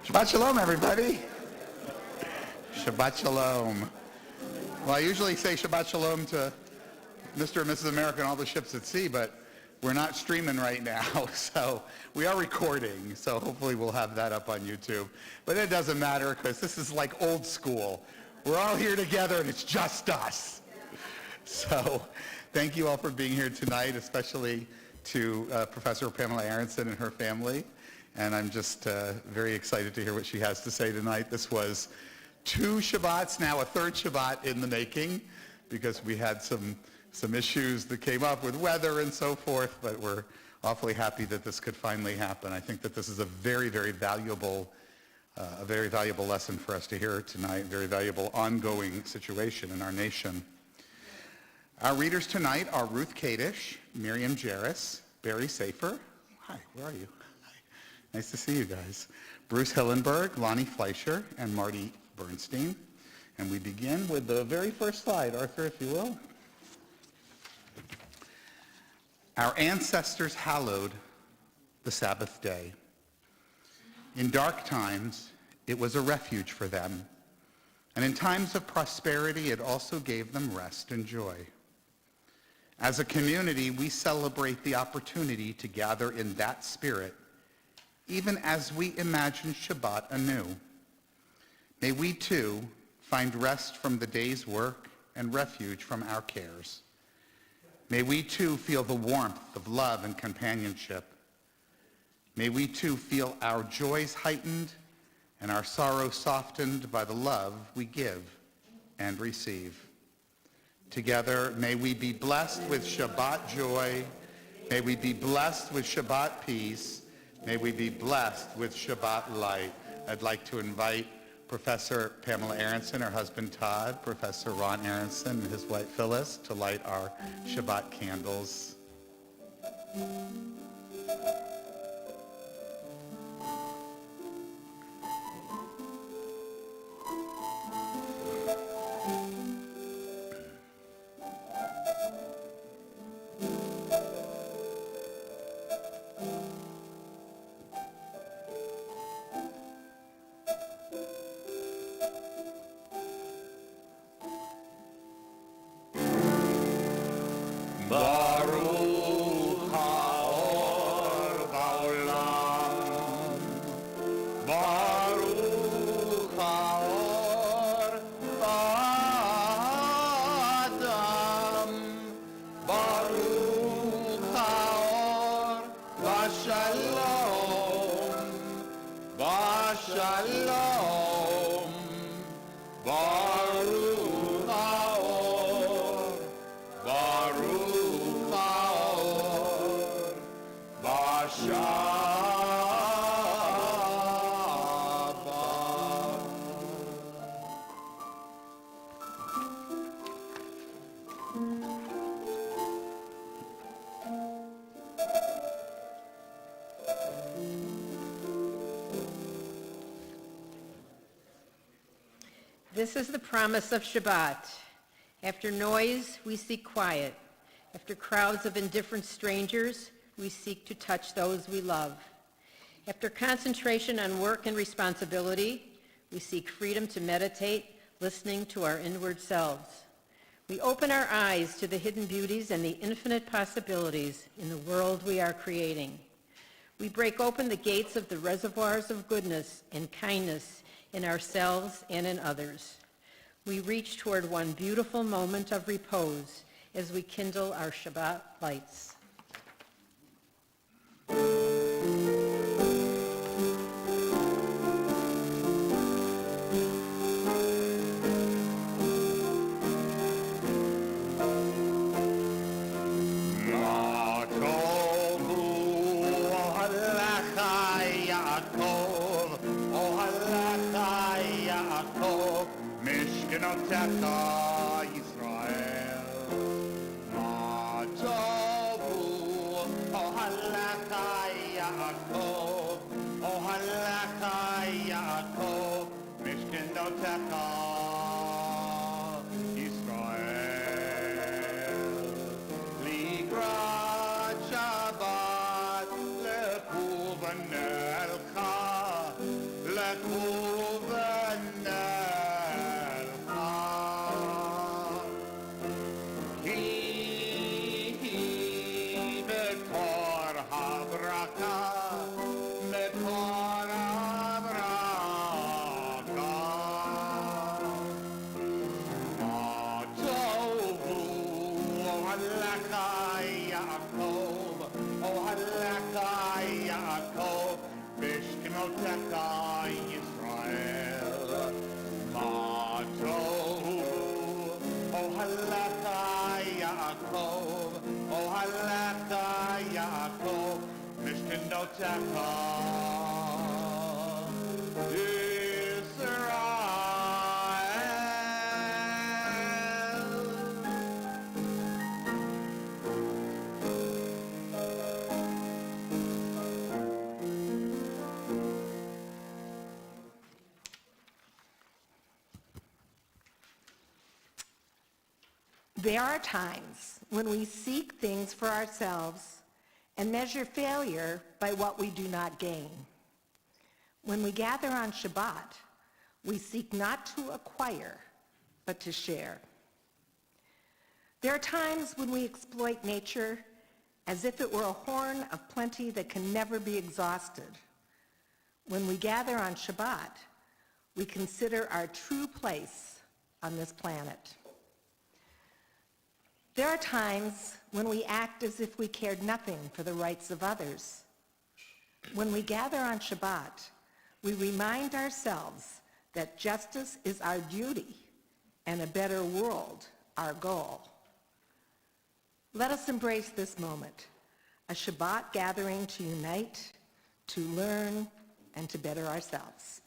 Shabbat Shalom, everybody. Shabbat Shalom. Well, I usually say Shabbat Shalom to Mr. and Mrs. America and all the ships at sea, but we're not streaming right now, so we are recording, so hopefully we'll have that up on YouTube. But it doesn't matter because this is like old school. We're all here together and it's just us. So thank you all for being here tonight, especially to Professor Pamela Aronson and her family. And I'm just very excited to hear what she has to say tonight. This was 2 Shabbats, now a 3rd Shabbat in the making, because we had some issues that came up with weather and so forth, but we're awfully happy that this could finally happen. I think that this is a very, very valuable lesson for us to hear tonight, very valuable ongoing situation in our nation. Our readers tonight are Ruth Kadish, Miriam Jarris, Barry Safer. Hi, where are you? Hi. Nice to see you guys. Bruce Hillenberg, Lonnie Fleischer, and Marty Bernstein. And we begin with the very first slide. Arthur, if you will. Our ancestors hallowed the Sabbath day. In dark times, it was a refuge for them. And in times of prosperity, it also gave them rest and joy. As a community, we celebrate the opportunity to gather in that spirit, even as we imagine Shabbat anew. May we, too, find rest from the day's work and refuge from our cares. May we, too, feel the warmth of love and companionship. May we, too, feel our joys heightened and our sorrow softened by the love we give and receive. Together, may we be blessed with Shabbat joy. May we be blessed with Shabbat peace. May we be blessed with Shabbat light. I'd like to invite Professor Pamela Aronson, her husband Todd, Professor Ron Aronson, and his wife Phyllis to light our Shabbat candles. This is the promise of Shabbat. After noise, we seek quiet. After crowds of indifferent strangers, we seek to touch those we love. After concentration on work and responsibility, we seek freedom to meditate, listening to our inward selves. We open our eyes to the hidden beauties and the infinite possibilities in the world we are creating. We break open the gates of the reservoirs of goodness and kindness in ourselves and in others. We reach toward one beautiful moment of repose as we kindle our Shabbat lights. There are times when we seek things for ourselves and measure failure by what we do not gain. When we gather on Shabbat, we seek not to acquire, but to share. There are times when we exploit nature as if it were a horn of plenty that can never be exhausted. When we gather on Shabbat, we consider our true place on this planet. There are times when we act as if we cared nothing for the rights of others. When we gather on Shabbat, we remind ourselves that justice is our duty and a better world our goal. Let us embrace this moment, a Shabbat gathering to unite, to learn, and to better ourselves.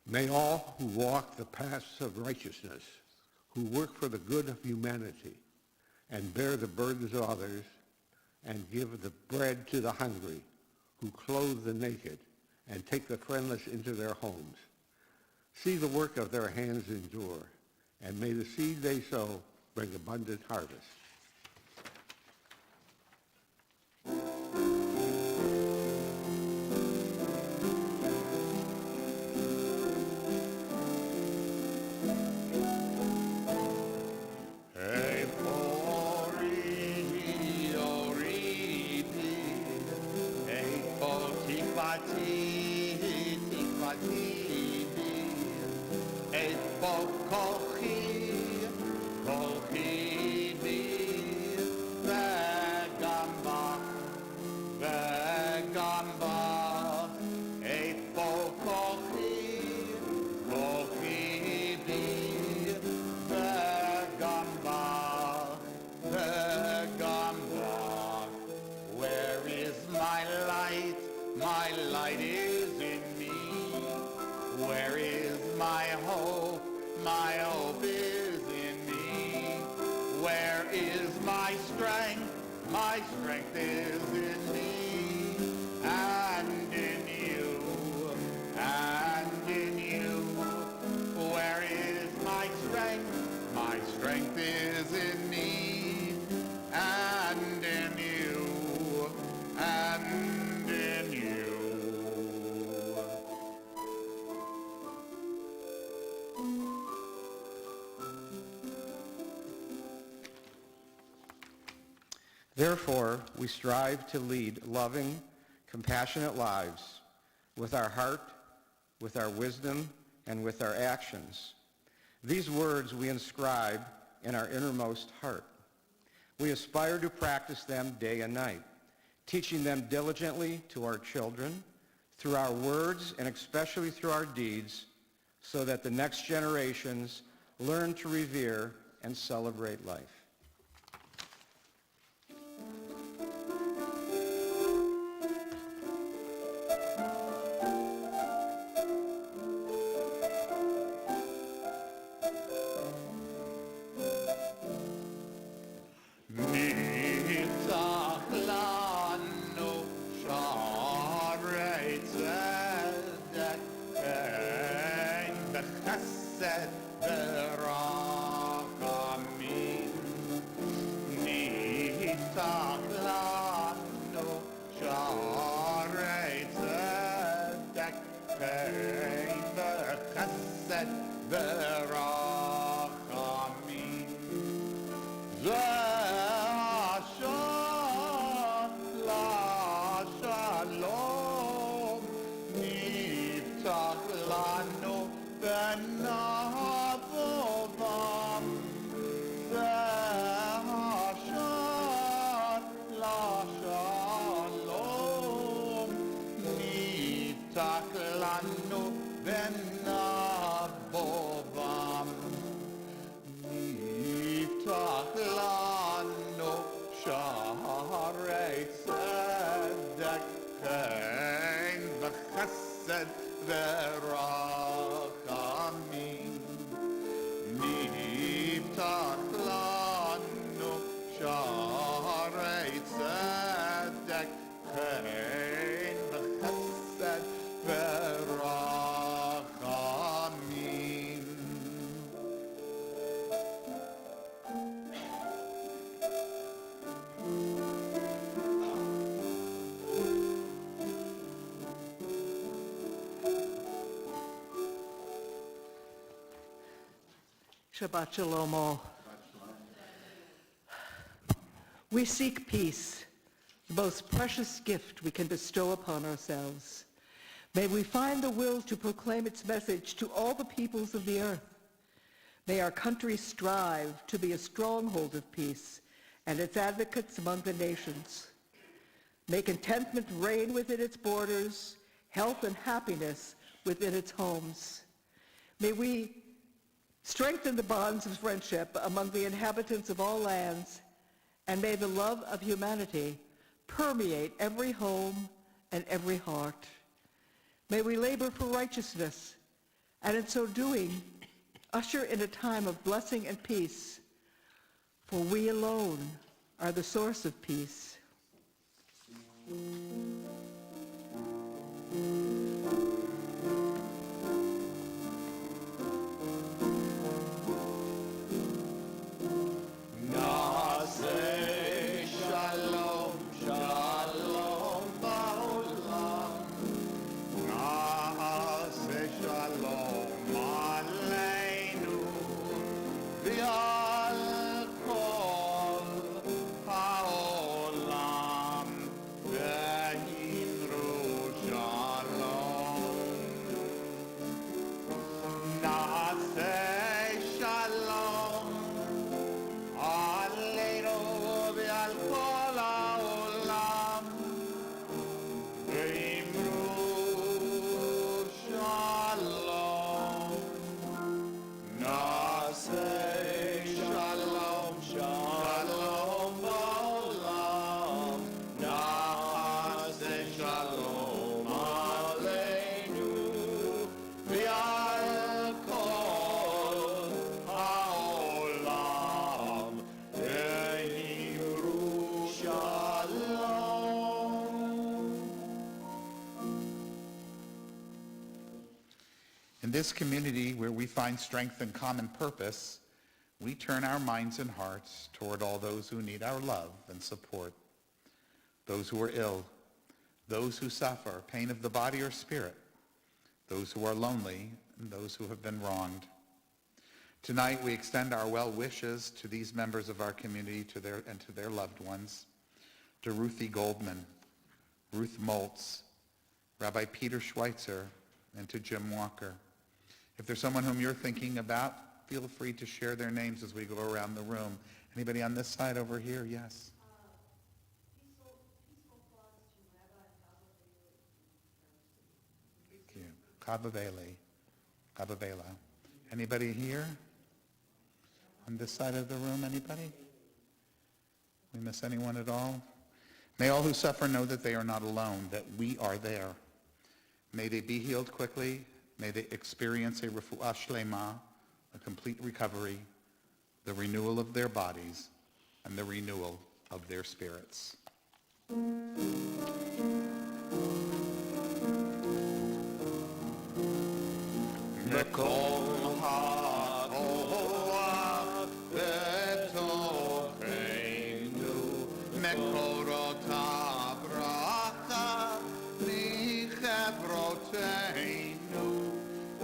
May all who walk the paths of righteousness, who work for the good of humanity, and bear the burdens of others, and give the bread to the hungry, who clothe the naked, and take the friendless into their homes, see the work of their hands endure, and may the seed they sow bring abundant harvest. My light is in me. My strength is in me and in you, and in you. Where is my strength? My strength is in me and in you, and in you. Therefore, we strive to lead loving, compassionate lives with our heart, with our wisdom, and with our actions. These words we inscribe in our innermost heart. We aspire to practice them day and night, teaching them diligently to our children, through our words and especially through our deeds, so that the next generations learn to revere and celebrate life. Shabbat Shalom all. We seek peace, the most precious gift we can bestow upon ourselves. May we find the will to proclaim its message to all the peoples of the earth. May our country strive to be a stronghold of peace and its advocates among the nations. May contentment reign within its borders, health and happiness within its homes. May we strengthen the bonds of friendship among the inhabitants of all lands, and may the love of humanity permeate every home and every heart. May we labor for righteousness, and in so doing, usher in a time of blessing and peace, for we alone are the source of peace. Shalom. In this community where we find strength and common purpose, we turn our minds and hearts toward all those who need our love and support, those who are ill, those who suffer pain of the body or spirit, those who are lonely, and those who have been wronged. Tonight, we extend our well wishes to these members of our community to their loved ones, to Ruthie Goldman, Ruth Moltz, Rabbi Peter Schweitzer, and to Jim Walker. If there's someone whom you're thinking about, feel free to share their names as we go around the room. Anybody on this side over here? Yes. Peaceful thoughts to Thank Rabbi you. Kababela. Anybody here? On this side of the room, anybody? We miss anyone at all? May all who suffer know that they are not alone, that we are there. May they be healed quickly. May they experience a refuah shlema, a complete recovery, the renewal of their bodies, and the renewal of their spirits.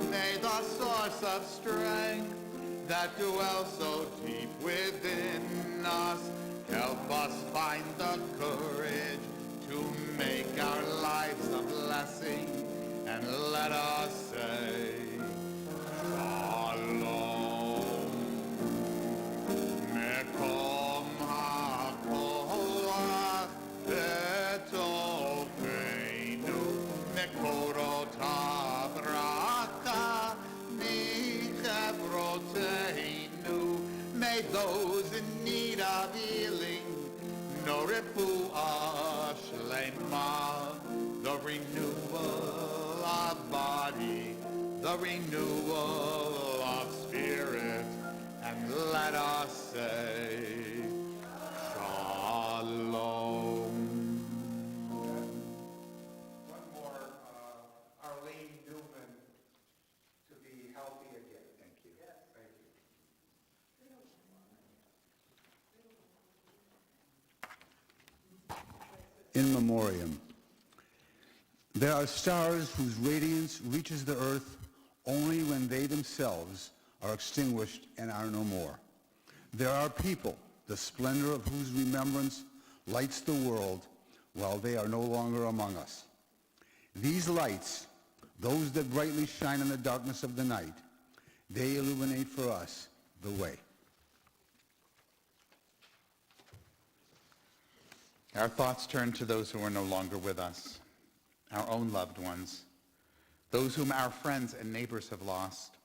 May the source of strength that dwells so deep within us help us find the courage to make our lives a blessing, and let us say, Shalom. Mekom hakoach betokenu, mekorot habracha michebrotenu. May those in need of healing know refuah shlema, the renewal of body, the renewal of spirit, and let us say, Shalom. One more, Arlene Newman, to be healthy again. Thank you. Thank you. In memoriam. There are stars whose radiance reaches the earth only when they themselves are extinguished and are no more. There are people, the splendor of whose remembrance lights the world while they are no longer among us. These lights, those that brightly shine in the darkness of the night, they illuminate for us the way. Our thoughts turn to those who are no longer with us, our own loved ones, those whom our friends and neighbors have lost,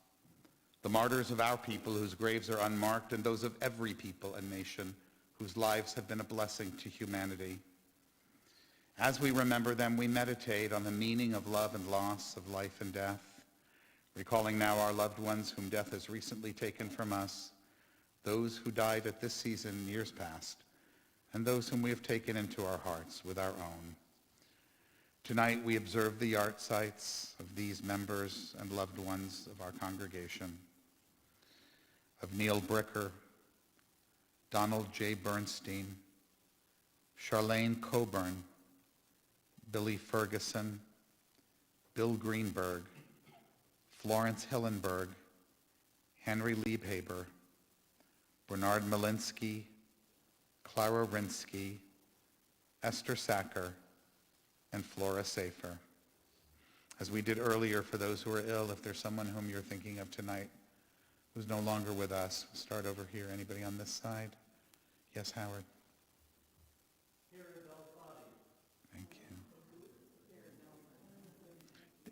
the martyrs of our people whose graves are unmarked, and those of every people and nation whose lives have been a blessing to humanity. As we remember them, we meditate on the meaning of love and loss, of life and death, recalling now our loved ones whom death has recently taken from us, those who died at this season in years past, and those whom we have taken into our hearts with our own. Tonight we observe the yard sites of these members and loved ones of our congregation, of Neil Bricker, Donald J. Bernstein, Charlene Coburn, Billy Ferguson, Bill Greenberg, Florence Hillenberg, Henry Liebhaber, Bernard Malinsky, Clara Rinsky, Esther Sacker, and Flora Safer. As we did earlier for those who are ill, if there's someone whom you're thinking of tonight who's no longer with us, we'll start over here. Anybody on this side? Yes, Howard. Thank you.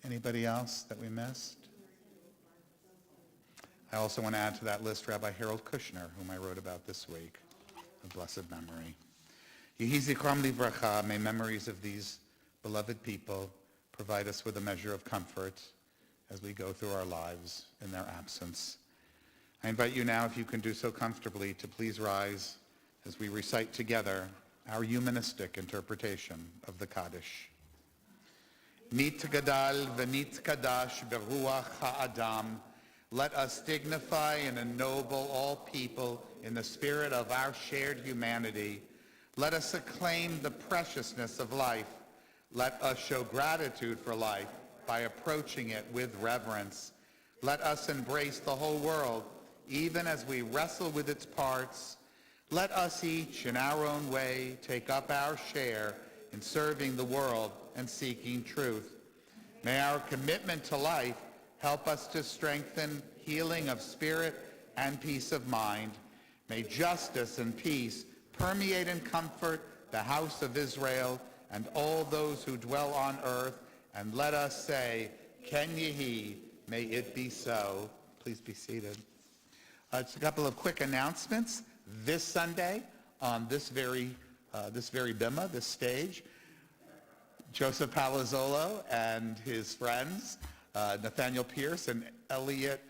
Anybody else that we missed? I also want to add to that list Rabbi Harold Kushner, whom I wrote about this week, of blessed memory. Yehi zikram livracha, may memories of these beloved people provide us with a measure of comfort as we go through our lives in their absence. I invite you now, if you can do so comfortably, to please rise as we recite together our humanistic interpretation of the Kaddish. Nitgadal v'nitkadash beruach ha'adam. Let us dignify and ennoble all people in the spirit of our shared humanity. Let us acclaim the preciousness of life. Let us show gratitude for life by approaching it with reverence. Let us embrace the whole world, even as we wrestle with its parts. Let us each, in our own way, take up our share in serving the world and seeking truth. May our commitment to life help us to strengthen healing of spirit and peace of mind. May justice and peace permeate and comfort the house of Israel and all those who dwell on earth. And let us say, Ken Yehi, may it be so. Please be seated. Just a couple of quick announcements. This Sunday, on this very bima, this stage, Joseph Palazzolo and his friends, Nathaniel Pierce and Elliot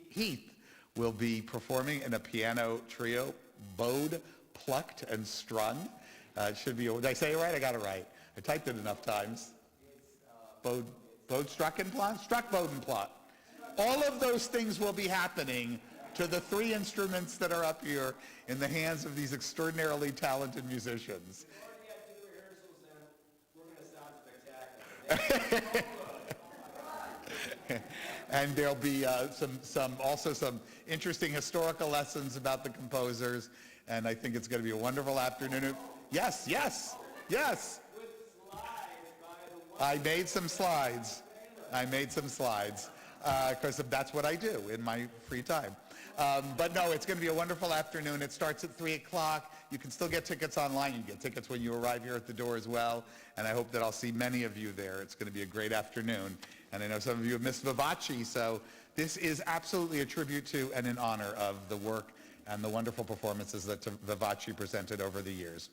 Heath, will be performing in a piano trio, bowed, plucked, and strung. It should be, did I say it right? I got it right. I typed it enough times. Bowed, struck, and plot? Struck, bowed, and plot. All of those things will be happening to the three instruments that are up here in the hands of these extraordinarily talented musicians. And there'll be some interesting historical lessons about the composers, and I think it's going to be a wonderful afternoon. Yes. I made some slides. Because that's what I do in my free time. But no, it's going to be a wonderful afternoon. It starts at 3 o'clock. You can still get tickets online. You can get tickets when you arrive here at the door as well. And I hope that I'll see many of you there. It's going to be a great afternoon. And I know some of you have missed Vivace, so this is absolutely a tribute to and in honor of the work and the wonderful performances that Vivace presented over the years.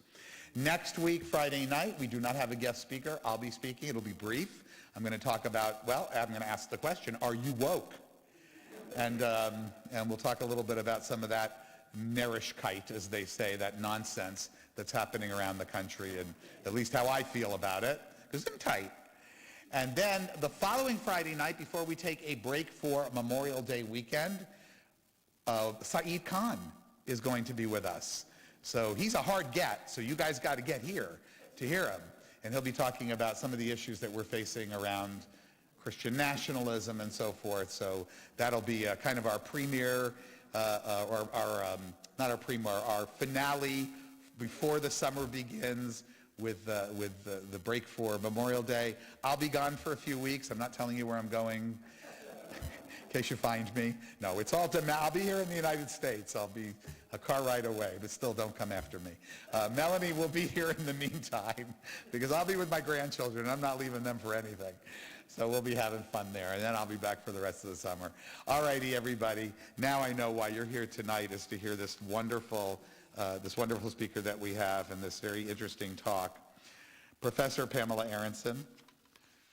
Next week, Friday night, we do not have a guest speaker. I'll be speaking. It'll be brief. I'm going to talk about, I'm going to ask the question, are you woke? And we'll talk a little bit about some of that narishkeit, as they say, that nonsense that's happening around the country, and at least how I feel about it, because I'm tight. And then the following Friday night, before we take a break for Memorial Day weekend, Saeed Khan is going to be with us. So he's a hard get, so you guys got to get here to hear him. And he'll be talking about some of the issues that we're facing around Christian nationalism and so forth. So that'll be kind of our premiere, our finale before the summer begins with the break for Memorial Day. I'll be gone for a few weeks. I'm not telling you where I'm going in case you find me. No, it's all I'll be here in the United States. I'll be a car ride away, but still don't come after me. Melanie will be here in the meantime because I'll be with my grandchildren and I'm not leaving them for anything. So we'll be having fun there, and then I'll be back for the rest of the summer. All righty, everybody. Now I know why you're here tonight is to hear this wonderful speaker that we have and this very interesting talk. Professor Pamela Aronson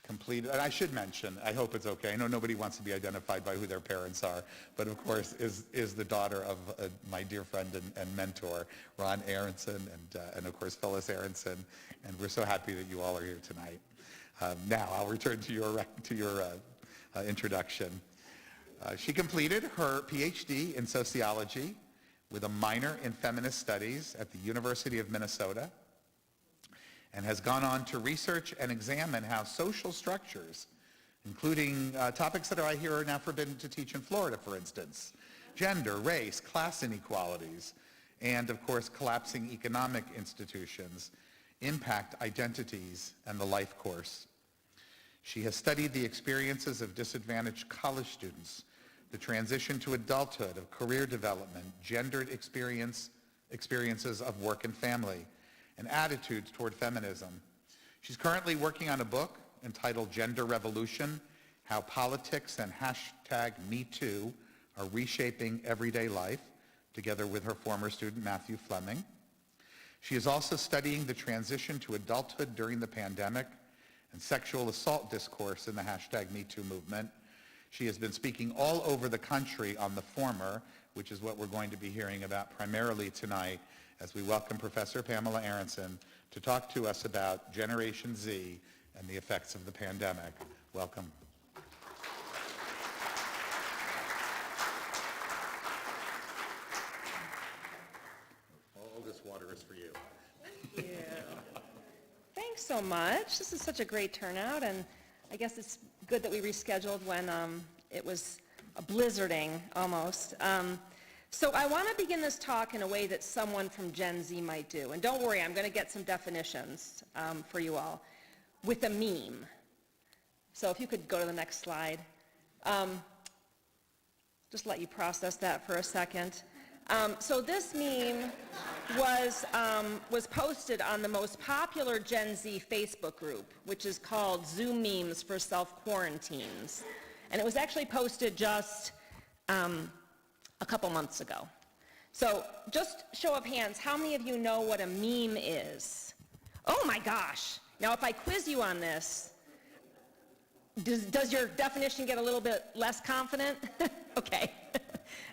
completed, and I should mention, I hope it's okay, I know nobody wants to be identified by who their parents are, but of course is the daughter of my dear friend and mentor, Ron Aronson, and of course Phyllis Aronson, and we're so happy that you all are here tonight. Now I'll return to your introduction. She completed her PhD in sociology with a minor in feminist studies at the University of Minnesota, and has gone on to research and examine how social structures, including topics that I hear are now forbidden to teach in Florida, for instance, gender, race, class inequalities, and of course collapsing economic institutions, impact identities and the life course. She has studied the experiences of disadvantaged college students, the transition to adulthood, of career development, gendered experiences of work and family, and attitudes toward feminism. She's currently working on a book entitled Gender Revolution, How Politics and #MeToo Are Reshaping Everyday Life, together with her former student Matthew Fleming. She is also studying the transition to adulthood during the pandemic and sexual assault discourse in the #MeToo movement. She has been speaking all over the country on the former, which is what we're going to be hearing about primarily tonight, as we welcome Professor Pamela Aronson to talk to us about Generation Z and the effects of the pandemic. Welcome. All this water is for you. Thank you. Thanks so much. This is such a great turnout, and I guess it's good that we rescheduled when it was blizzarding almost. So I want to begin this talk in a way that someone from Gen Z might do. And don't worry, I'm going to get some definitions for you all, with a meme. So if you could go to the next slide. Just let you process that for a second. So this meme was posted on the most popular Gen Z Facebook group, which is called Zoom Memes for Self-Quarantines. And it was actually posted just a couple months ago. So just show of hands, how many of you know what a meme is? Oh my gosh. Now if I quiz you on this, does your definition get a little bit less confident? Okay.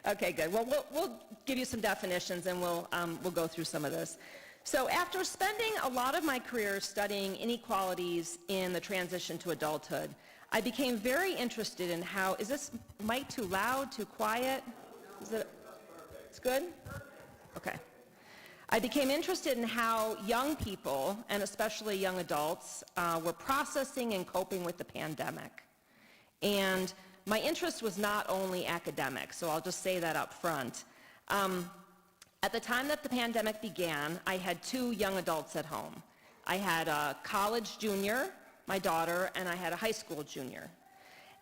Okay, good. Well, we'll give you some definitions and we'll go through some of this. So after spending a lot of my career studying inequalities in the transition to adulthood, I became very interested in how, is this mic too loud, too quiet? Is it, it's good? Okay. I became interested in how young people, and especially young adults, were processing and coping with the pandemic. And my interest was not only academic, so I'll just say that up front. At the time that the pandemic began, I had two young adults at home. I had a college junior, my daughter, and I had a high school junior.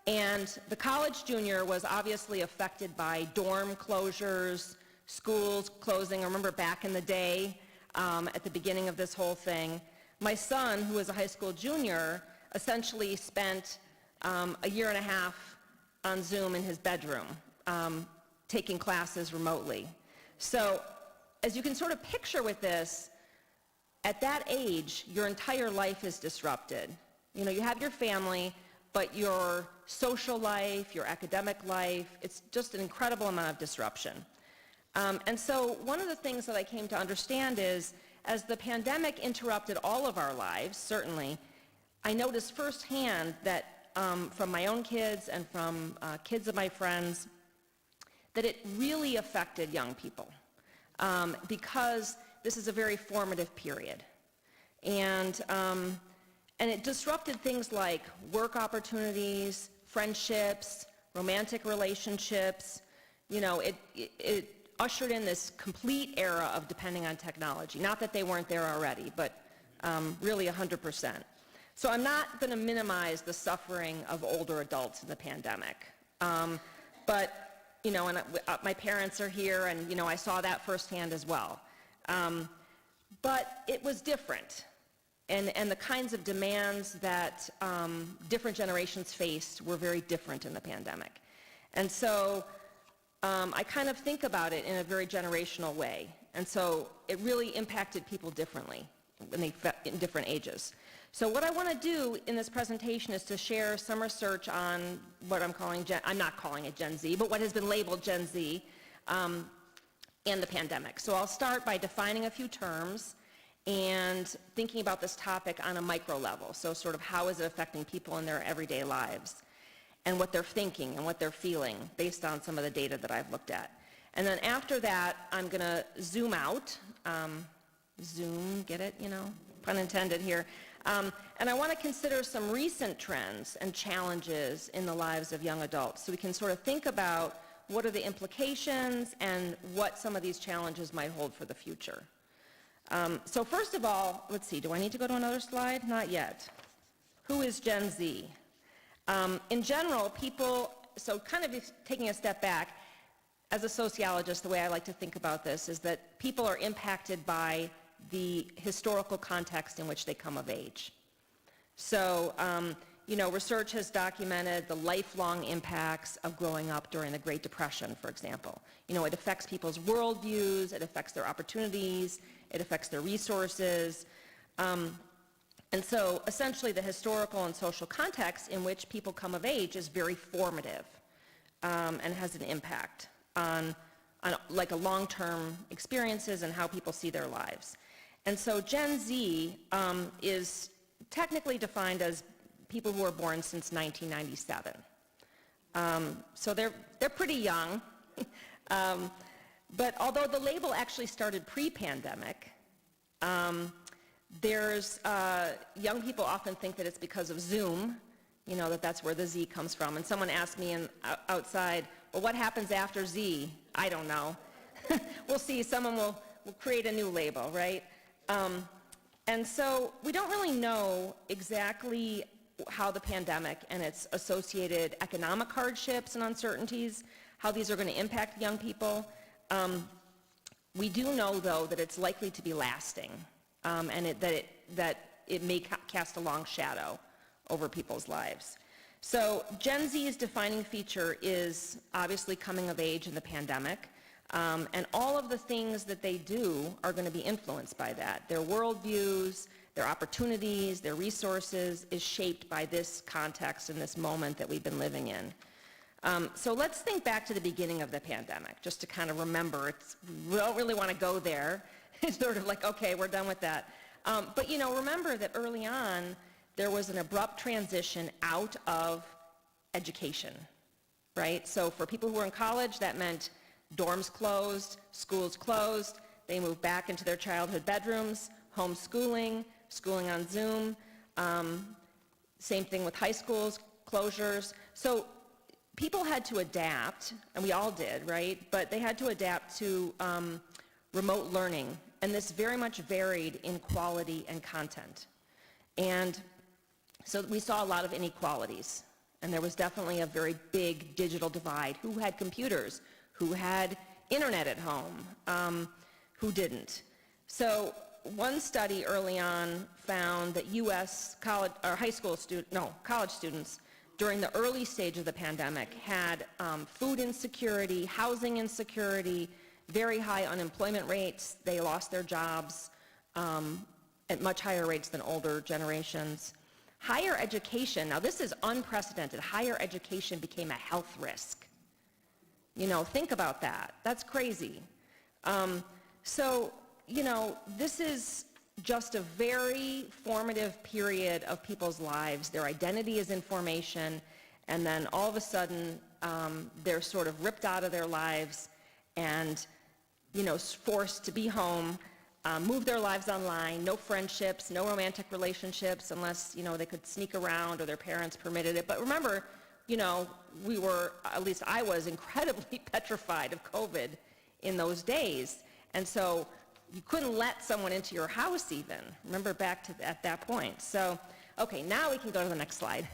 And the college junior was obviously affected by dorm closures, schools closing. I remember back in the day, at the beginning of this whole thing, my son, who was a high school junior, essentially spent a year and a half on Zoom in his bedroom, taking classes remotely. So as you can sort of picture with this, at that age, your entire life is disrupted. You know, you have your family, but your social life, your academic life, it's just an incredible amount of disruption. And so one of the things that I came to understand is, as the pandemic interrupted all of our lives, certainly, I noticed firsthand that from my own kids and from kids of my friends, that it really affected young people because this is a very formative period. And it disrupted things like work opportunities, friendships, romantic relationships. You know, it ushered in this complete era of depending on technology. Not that they weren't there already, but really 100%. So I'm not going to minimize the suffering of older adults in the pandemic. But, you know, and my parents are here, and, you know, I saw that firsthand as well. But it was different. And the kinds of demands that different generations faced were very different in the pandemic. And so I kind of think about it in a very generational way. And so it really impacted people differently in different ages. So what I want to do in this presentation is to share some research on what I'm calling, I'm not calling it Gen Z, but what has been labeled Gen Z and the pandemic. So I'll start by defining a few terms and thinking about this topic on a micro level. So sort of how is it affecting people in their everyday lives and what they're thinking and what they're feeling based on some of the data that I've looked at. And then after that, I'm going to zoom out. Zoom, get it, you know, pun intended here. And I want to consider some recent trends and challenges in the lives of young adults so we can sort of think about what are the implications and what some of these challenges might hold for the future. So first of all, let's see, do I need to go to another slide? Not yet. Who is Gen Z? In general, people, so kind of taking a step back, as a sociologist, the way I like to think about this is that people are impacted by the historical context in which they come of age. So, you know, research has documented the lifelong impacts of growing up during the Great Depression, for example. You know, it affects people's worldviews, it affects their opportunities, it affects their resources. And so essentially the historical and social context in which people come of age is very formative and has an impact on like a long-term experiences and how people see their lives. And so Gen Z is technically defined as people who were born since 1997. So they're pretty young. But although the label actually started pre-pandemic, there's young people often think that it's because of Zoom, you know, that's where the Z comes from. And someone asked me outside, well, what happens after Z? I don't know. We'll see. Someone will create a new label, right? And so we don't really know exactly how the pandemic and its associated economic hardships and uncertainties, how these are going to impact young people. We do know, though, that it's likely to be lasting, and that it may cast a long shadow over people's lives. So Gen Z's defining feature is obviously coming of age in the pandemic, and all of the things that they do are going to be influenced by that. Their worldviews, their opportunities, their resources is shaped by this context and this moment that we've been living in. So let's think back to the beginning of the pandemic, just to kind of remember. We don't really want to go there. It's sort of like, okay, we're done with that. But you know, remember that early on, there was an abrupt transition out of education, right? So for people who were in college, that meant dorms closed, schools closed. They moved back into their childhood bedrooms, homeschooling, schooling on Zoom. Same thing with high schools, closures. So people had to adapt, and we all did, right? But they had to adapt to remote learning, and this very much varied in quality and content. And so we saw a lot of inequalities, and there was definitely a very big digital divide. Who had computers? Who had internet at home? Who didn't? So one study early on found that U.S. college students during the early stage of the pandemic had food insecurity, housing insecurity, very high unemployment rates. They lost their jobs at much higher rates than older generations. Higher education, now this is unprecedented. Higher education became a health risk. You know, think about that. That's crazy. So, you know, this is just a very formative period of people's lives. Their identity is in formation, and then all of a sudden, they're sort of ripped out of their lives and, you know, forced to be home, move their lives online, no friendships, no romantic relationships, unless, you know, they could sneak around or their parents permitted it. But remember, you know, we were, at least I was, incredibly petrified of COVID in those days. And so you couldn't let someone into your house even. Remember back to at that point. So, okay, now we can go to the next slide.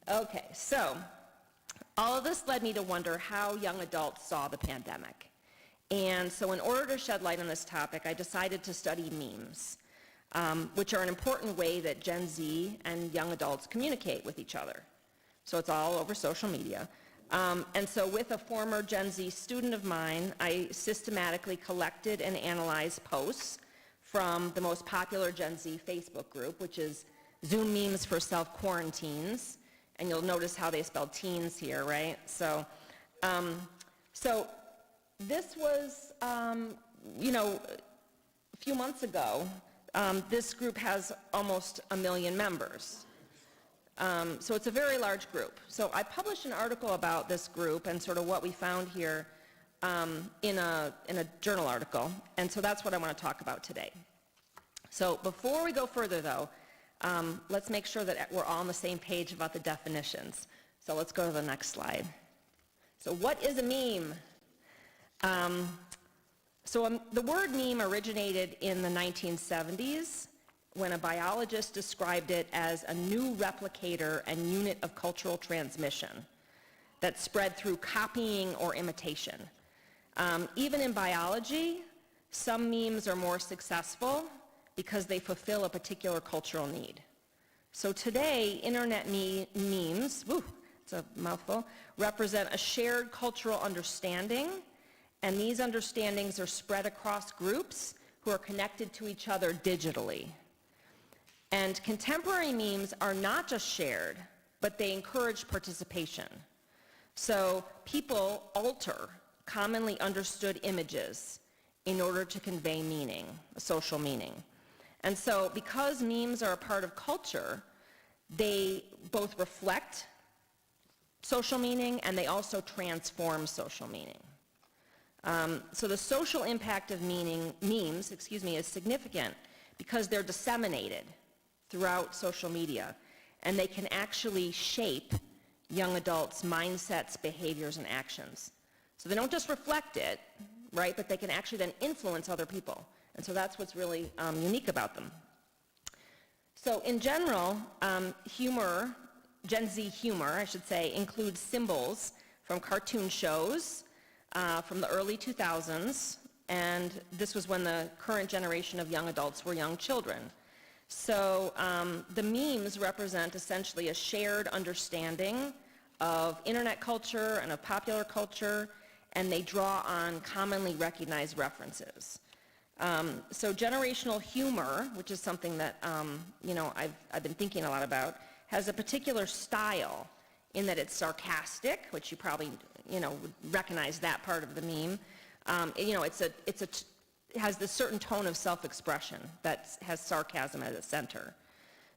Okay, so all of this led me to wonder how young adults saw the pandemic. And so in order to shed light on this topic, I decided to study memes, which are an important way that Gen Z and young adults communicate with each other. So it's all over social media. And so with a former Gen Z student of mine, I systematically collected and analyzed posts from the most popular Gen Z Facebook group, which is Zoom Memes for Self-Quarantines. And you'll notice how they spelled teens here, right? So this was, you know, a few months ago. This group has almost 1 million members. So it's a very large group. So I published an article about this group and sort of what we found here in a journal article. And so that's what I want to talk about today. So before we go further, though, let's make sure that we're all on the same page about the definitions. So let's go to the next slide. So what is a meme? The word meme originated in the 1970s when a biologist described it as a new replicator and unit of cultural transmission that spread through copying or imitation. Even in biology, some memes are more successful because they fulfill a particular cultural need. So today, internet memes, it's a mouthful, represent a shared cultural understanding, and these understandings are spread across groups who are connected to each other digitally. And contemporary memes are not just shared, but they encourage participation. So people alter commonly understood images in order to convey meaning, a social meaning. And so because memes are a part of culture, they both reflect social meaning and they also transform social meaning. So the social impact of memes, is significant because they're disseminated throughout social media, and they can actually shape young adults' mindsets, behaviors, and actions. So they don't just reflect it, right, but they can actually then influence other people. And so that's what's really unique about them. So in general, humor, Gen Z humor, I should say, includes symbols from cartoon shows from the early 2000s, and this was when the current generation of young adults were young children. So the memes represent essentially a shared understanding of internet culture and of popular culture, and they draw on commonly recognized references. So generational humor, which is something that I've been thinking a lot about, has a particular style in that it's sarcastic, which you probably would recognize that part of the meme. It has this certain tone of self-expression that has sarcasm at its center.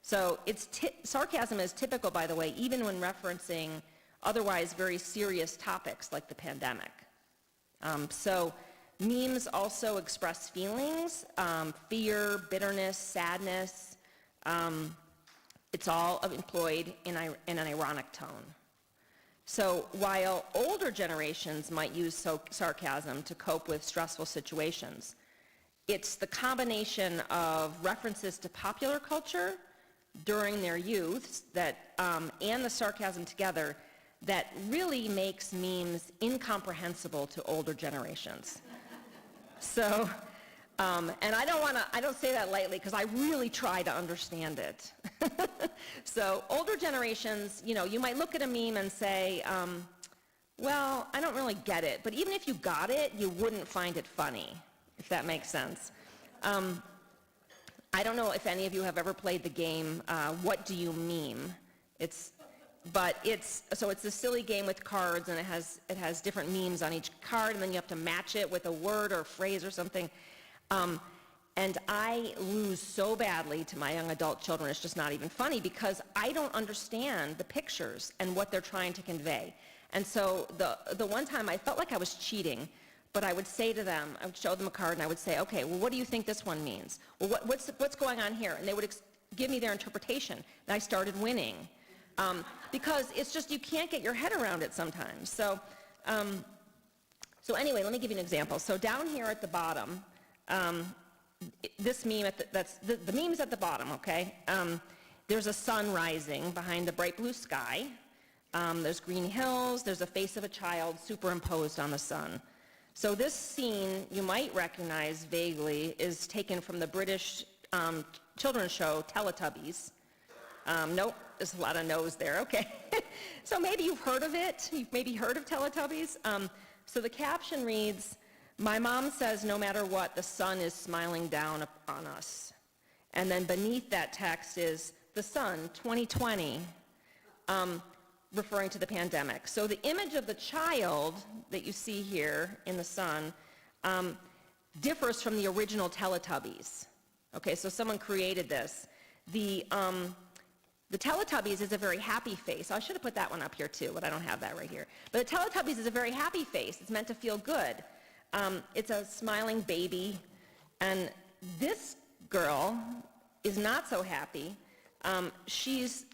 So sarcasm is typical, by the way, even when referencing otherwise very serious topics like the pandemic. So memes also express feelings, fear, bitterness, sadness. It's all employed in an ironic tone. So while older generations might use sarcasm to cope with stressful situations, it's the combination of references to popular culture during their youth and the sarcasm together that really makes memes incomprehensible to older generations. So, and I don't say that lightly because I really try to understand it. So older generations, you might look at a meme and say, well, I don't really get it. But even if you got it, you wouldn't find it funny, if that makes sense. I don't know if any of you have ever played the game, What Do You Meme? It's a silly game with cards, and it has different memes on each card, and then you have to match it with a word or a phrase or something. And I lose so badly to my young adult children, it's just not even funny, because I don't understand the pictures and what they're trying to convey. And so the one time I felt like I was cheating, but I would say to them, I would show them a card and I would say, okay, well, what do you think this one means? Well, what's going on here? And they would give me their interpretation, and I started winning. Because it's just, you can't get your head around it sometimes. So anyway, let me give you an example. So down here at the bottom, this meme, the meme's at the bottom, okay? There's a sun rising behind the bright blue sky. There's green hills. There's a face of a child superimposed on the sun. So this scene, you might recognize vaguely, is taken from the British children's show Teletubbies. Nope, there's a lot of no's there, okay. So maybe you've heard of it. You've maybe heard of Teletubbies. So the caption reads, "My mom says no matter what, the sun is smiling down upon us." And then beneath that text is the sun, 2020, referring to the pandemic. So the image of the child that you see here in the sun differs from the original Teletubbies. Okay, so someone created this. The Teletubbies is a very happy face. I should have put that one up here too, but I don't have that right here. But the Teletubbies is a very happy face. It's meant to feel good. It's a smiling baby. And this girl is not so happy. She's,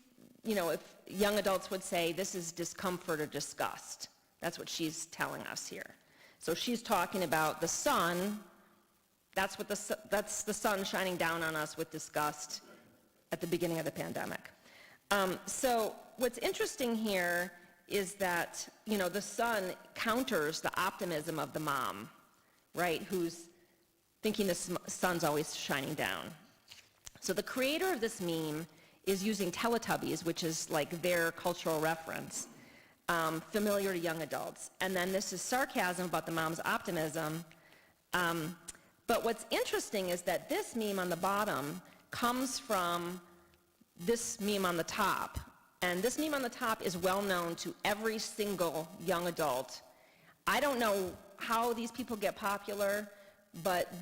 if young adults would say, this is discomfort or disgust. That's what she's telling us here. So she's talking about the sun. That's the sun shining down on us with disgust at the beginning of the pandemic. So what's interesting here is that, the sun counters the optimism of the mom, right, who's thinking the sun's always shining down. So the creator of this meme is using Teletubbies, which is like their cultural reference, familiar to young adults. And then this is sarcasm about the mom's optimism. But what's interesting is that this meme on the bottom comes from this meme on the top. And this meme on the top is well known to every single young adult. I don't know how these people get popular, but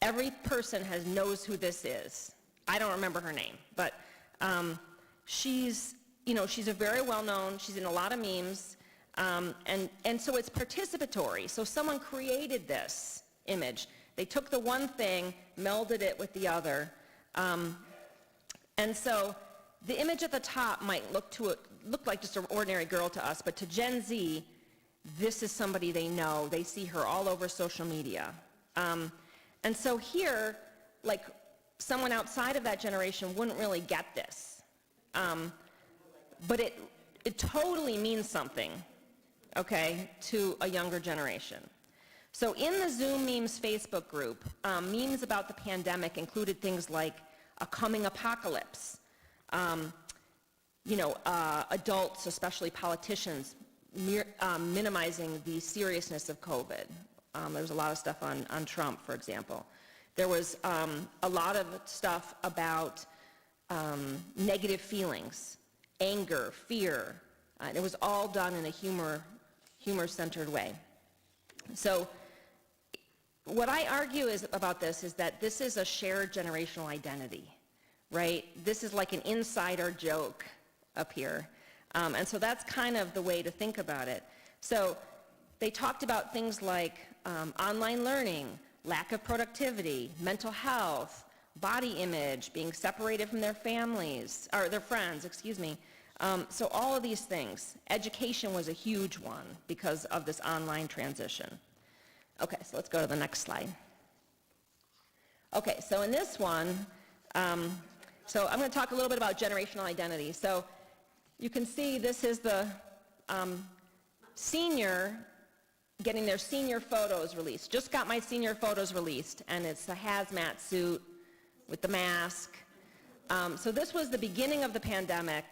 every person knows who this is. I don't remember her name, but she's a very well-known, she's in a lot of memes, and so it's participatory. So someone created this image. They took the one thing, melded it with the other, and so the image at the top might look like just an ordinary girl to us, but to Gen Z, this is somebody they know. They see her all over social media. And so here, like, someone outside of that generation wouldn't really get this. But it totally means something, okay, to a younger generation. So in the Zoom Memes Facebook group, memes about the pandemic included things like a coming apocalypse, adults, especially politicians, minimizing the seriousness of COVID. There was a lot of stuff on Trump, for example. There was a lot of stuff about negative feelings, anger, fear. It was all done in a humor-centered way. So what I argue about this is that this is a shared generational identity, right? This is like an insider joke up here. And so that's kind of the way to think about it. So they talked about things like online learning, lack of productivity, mental health, body image, being separated from their families, or their friends, excuse me. So all of these things. Education was a huge one because of this online transition. Okay, so let's go to the next slide. Okay, so in this one, so I'm going to talk a little bit about generational identity. So you can see this is the senior getting their senior photos released. Just got my senior photos released, and it's a hazmat suit with the mask. So this was the beginning of the pandemic,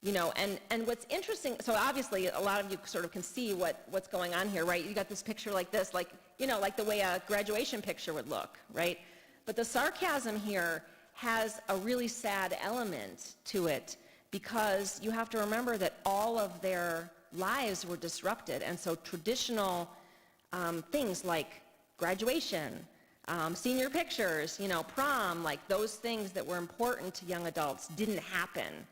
and what's interesting, so obviously a lot of you sort of can see what's going on here, right? You got this picture like this, like the way a graduation picture would look, right? But the sarcasm here has a really sad element to it, because you have to remember that all of their lives were disrupted, and so traditional things like graduation, senior pictures, prom, like those things that were important to young adults didn't happen.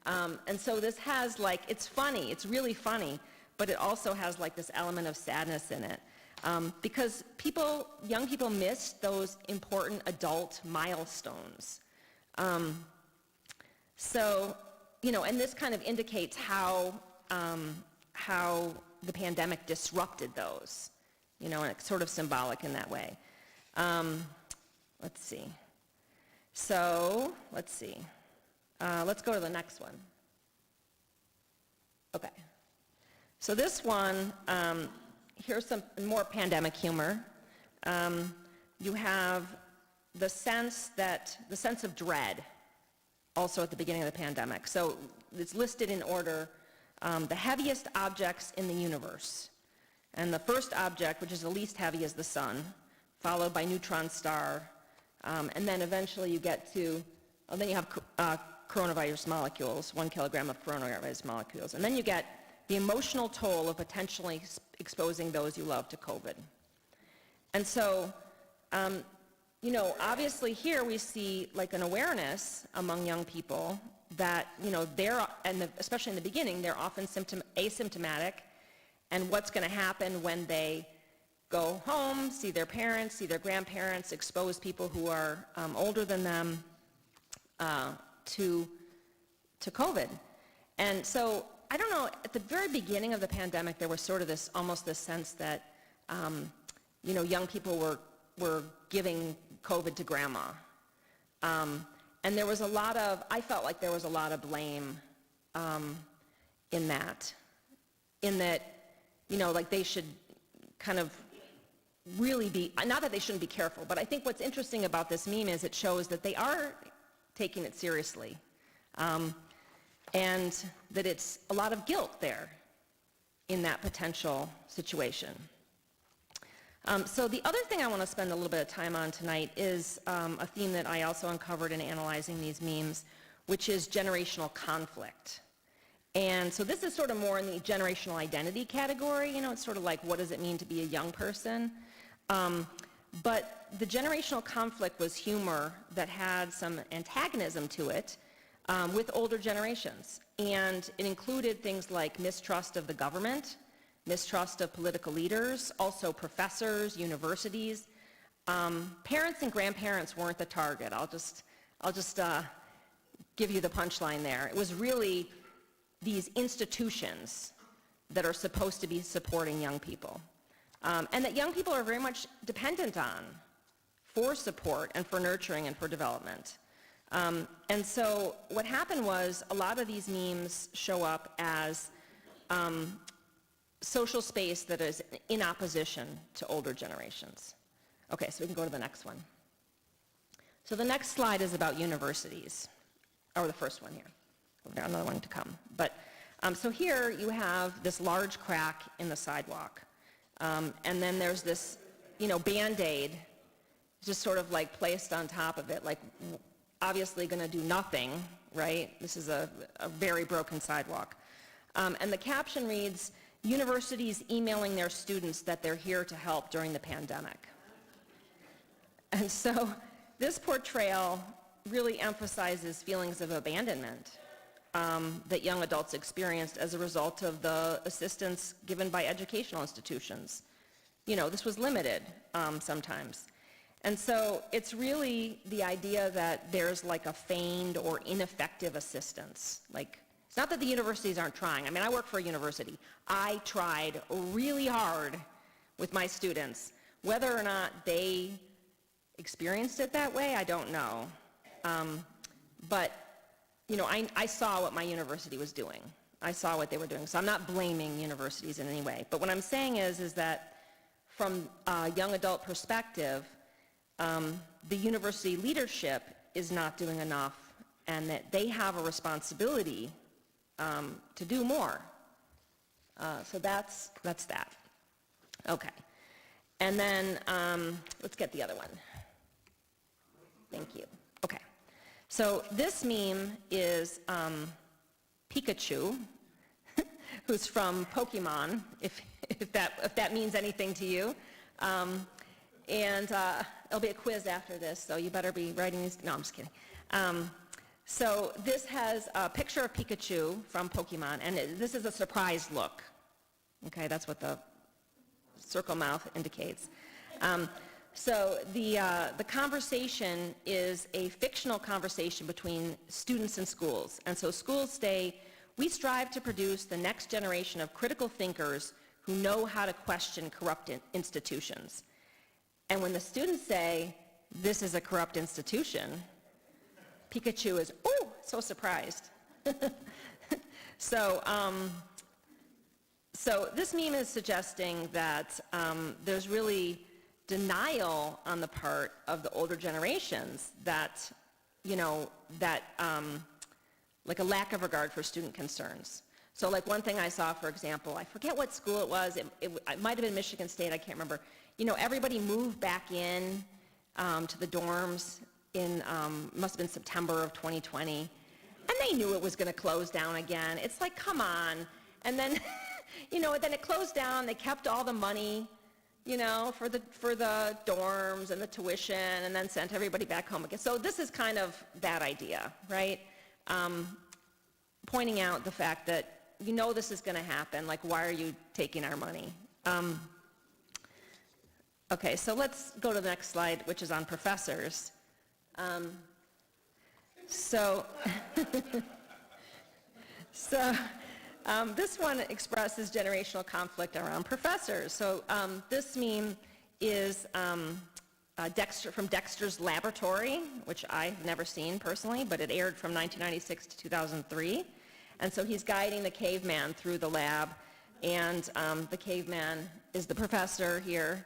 And so this has it's funny, it's really funny, but it also has this element of sadness in it. Because young people miss those important adult milestones. And this kind of indicates how the pandemic disrupted those, and it's sort of symbolic in that way. Let's see. So, let's see. Let's go to the next one. Okay. So this one, here's some more pandemic humor. You have the sense of dread also at the beginning of the pandemic. So it's listed in order, the heaviest objects in the universe. And the first object, which is the least heavy, is the sun, followed by neutron star, and then eventually you get to, then you have coronavirus molecules, 1 kilogram of coronavirus molecules. And then you get the emotional toll of potentially exposing those you love to COVID. And so, obviously here we see an awareness among young people that, especially in the beginning, they're often asymptomatic, and what's going to happen when they go home, see their parents, see their grandparents, expose people who are older than them to COVID. And so, I don't know, at the very beginning of the pandemic, there was sort of almost this sense that, young people were giving COVID to grandma. And there was I felt like there was a lot of blame in that, they should kind of really be, not that they shouldn't be careful, but I think what's interesting about this meme is it shows that they are taking it seriously, and that it's a lot of guilt there in that potential situation. So the other thing I want to spend a little bit of time on tonight is a theme that I also uncovered in analyzing these memes, which is generational conflict. And so this is sort of more in the generational identity category. It's sort of like, what does it mean to be a young person? But the generational conflict was humor that had some antagonism to it with older generations. And it included things like mistrust of the government, mistrust of political leaders, also professors, universities. Parents and grandparents weren't the target. I'll just give you the punchline there. It was really these institutions that are supposed to be supporting young people, and that young people are very much dependent on for support and for nurturing and for development. And so what happened was a lot of these memes show up as social space that is in opposition to older generations. Okay, so we can go to the next one. So the next slide is about universities, or the first one here. Another one to come. But so here you have this large crack in the sidewalk, and then there's this, Band-Aid, just sort of like placed on top of it, like obviously going to do nothing, right? This is a very broken sidewalk. And the caption reads, "Universities emailing their students that they're here to help during the pandemic." And so this portrayal really emphasizes feelings of abandonment that young adults experienced as a result of the assistance given by educational institutions. This was limited sometimes. And so it's really the idea that there's like a feigned or ineffective assistance. Like, it's not that the universities aren't trying. I mean, I work for a university. I tried really hard with my students. Whether or not they experienced it that way, I don't know. But, I saw what my university was doing. I saw what they were doing. So I'm not blaming universities in any way. But what I'm saying is that from a young adult perspective, the university leadership is not doing enough, and that they have a responsibility to do more. So that's that. Okay. And then let's get the other one. Thank you. Okay. So this meme is Pikachu, who's from Pokemon, if that means anything to you. And there'll be a quiz after this, so you better be writing these. No, I'm just kidding. So this has a picture of Pikachu from Pokemon, and this is a surprised look. Okay, that's what the circle mouth indicates. So the conversation is a fictional conversation between students and schools. And so schools say, "We strive to produce the next generation of critical thinkers who know how to question corrupt institutions." And when the students say, "This is a corrupt institution," Pikachu is, "Ooh," so surprised. So this meme is suggesting that there's really denial on the part of the older generations that, like a lack of regard for student concerns. So like one thing I saw, for example, I forget what school it was, it might have been Michigan State, I can't remember. Everybody moved back in to the dorms in, must have been September of 2020, and they knew it was going to close down again. It's like, come on. And then, then it closed down, they kept all the money, for the dorms and the tuition, and then sent everybody back home again. So this is kind of that idea, right? Pointing out the fact that this is going to happen, like, why are you taking our money? Okay, so let's go to the next slide, which is on professors. This one expresses generational conflict around professors. So this meme is from Dexter's Laboratory, which I've never seen personally, but it aired from 1996 to 2003. And so he's guiding the caveman through the lab, and the caveman is the professor here.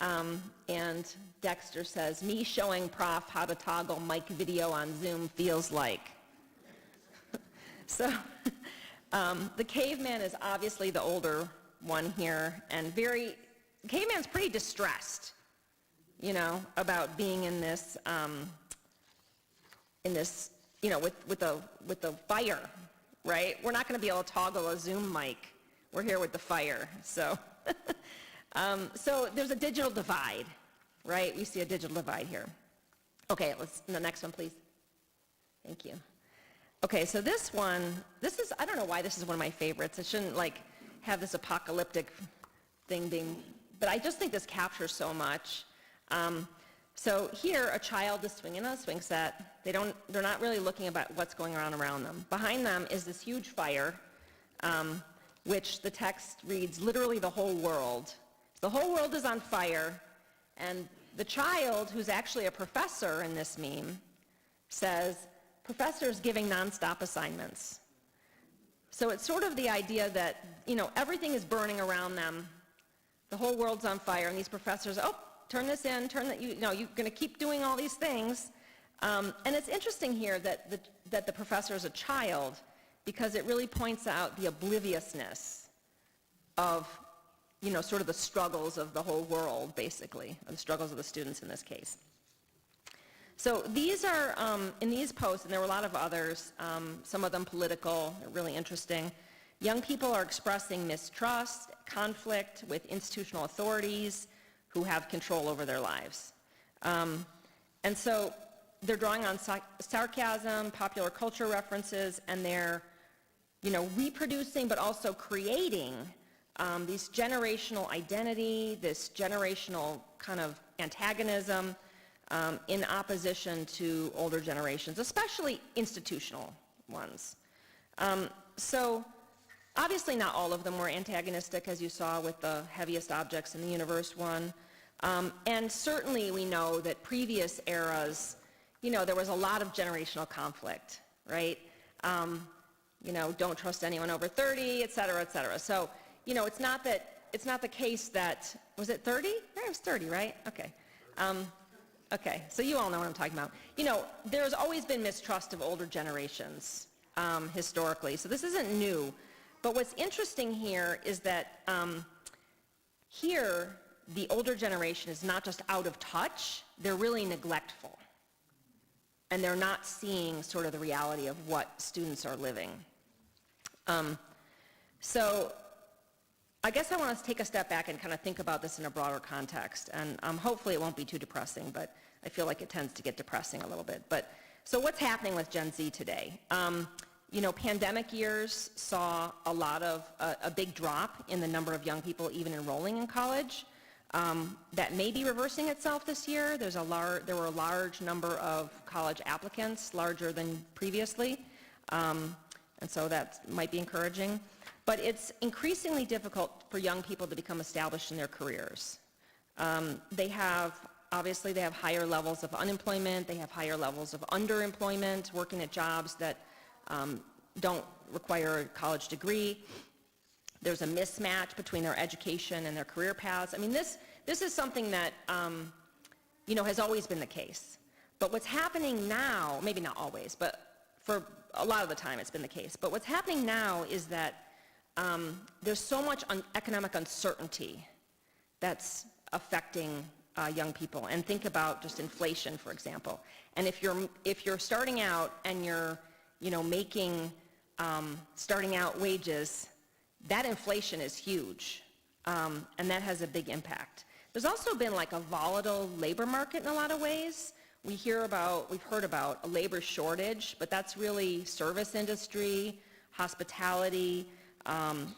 And Dexter says, "Me showing Prof how to toggle mic video on Zoom feels like." So the caveman is obviously the older one here, and caveman's pretty distressed, about being in this, with the fire, right? We're not going to be able to toggle a Zoom mic. We're here with the fire, so. So there's a digital divide, right? We see a digital divide here. Okay, the next one, please. Thank you. Okay, so this is, I don't know why this is one of my favorites. It shouldn't have this apocalyptic thing but I just think this captures so much. So here, a child is swinging on a swing set. They're not really looking about what's going on around them. Behind them is this huge fire, which the text reads, literally the whole world. The whole world is on fire, and the child, who's actually a professor in this meme, says, professor's giving nonstop assignments. So it's sort of the idea that, everything is burning around them. The whole world's on fire, and these professors, turn this in, you're going to keep doing all these things. And it's interesting here that the professor is a child, because it really points out the obliviousness of, sort of the struggles of the whole world, basically, or the struggles of the students in this case. So these are, in these posts, and there were a lot of others, some of them political, really interesting. Young people are expressing mistrust, conflict with institutional authorities who have control over their lives. And so they're drawing on sarcasm, popular culture references, and they're, reproducing but also creating these generational identity, this generational kind of antagonism in opposition to older generations, especially institutional ones. So obviously not all of them were antagonistic, as you saw with the heaviest objects in the universe one. And certainly we know that previous eras, there was a lot of generational conflict, right? Don't trust anyone over 30, et cetera, et cetera. So, it's not the case that, was it 30? Yeah, it was 30, right? Okay. Okay, so you all know what I'm talking about. There's always been mistrust of older generations historically, so this isn't new. But what's interesting here is that here, the older generation is not just out of touch, they're really neglectful. And they're not seeing sort of the reality of what students are living. So I guess I want to take a step back and kind of think about this in a broader context. And hopefully it won't be too depressing, but I feel like it tends to get depressing a little bit. So what's happening with Gen Z today? Pandemic years saw a big drop in the number of young people even enrolling in college. That may be reversing itself this year. There were a large number of college applicants, larger than previously, and so that might be encouraging. But it's increasingly difficult for young people to become established in their careers. They have higher levels of unemployment. They have higher levels of underemployment, working at jobs that don't require a college degree. There's a mismatch between their education and their career paths. I mean, this is something that, has always been the case. But what's happening now, maybe not always, but for a lot of the time it's been the case. But what's happening now is that there's so much economic uncertainty that's affecting young people. And think about just inflation, for example. And if you're starting out and you're, making starting out wages, that inflation is huge, and that has a big impact. There's also been a volatile labor market in a lot of ways. We've heard about a labor shortage, but that's really service industry, hospitality,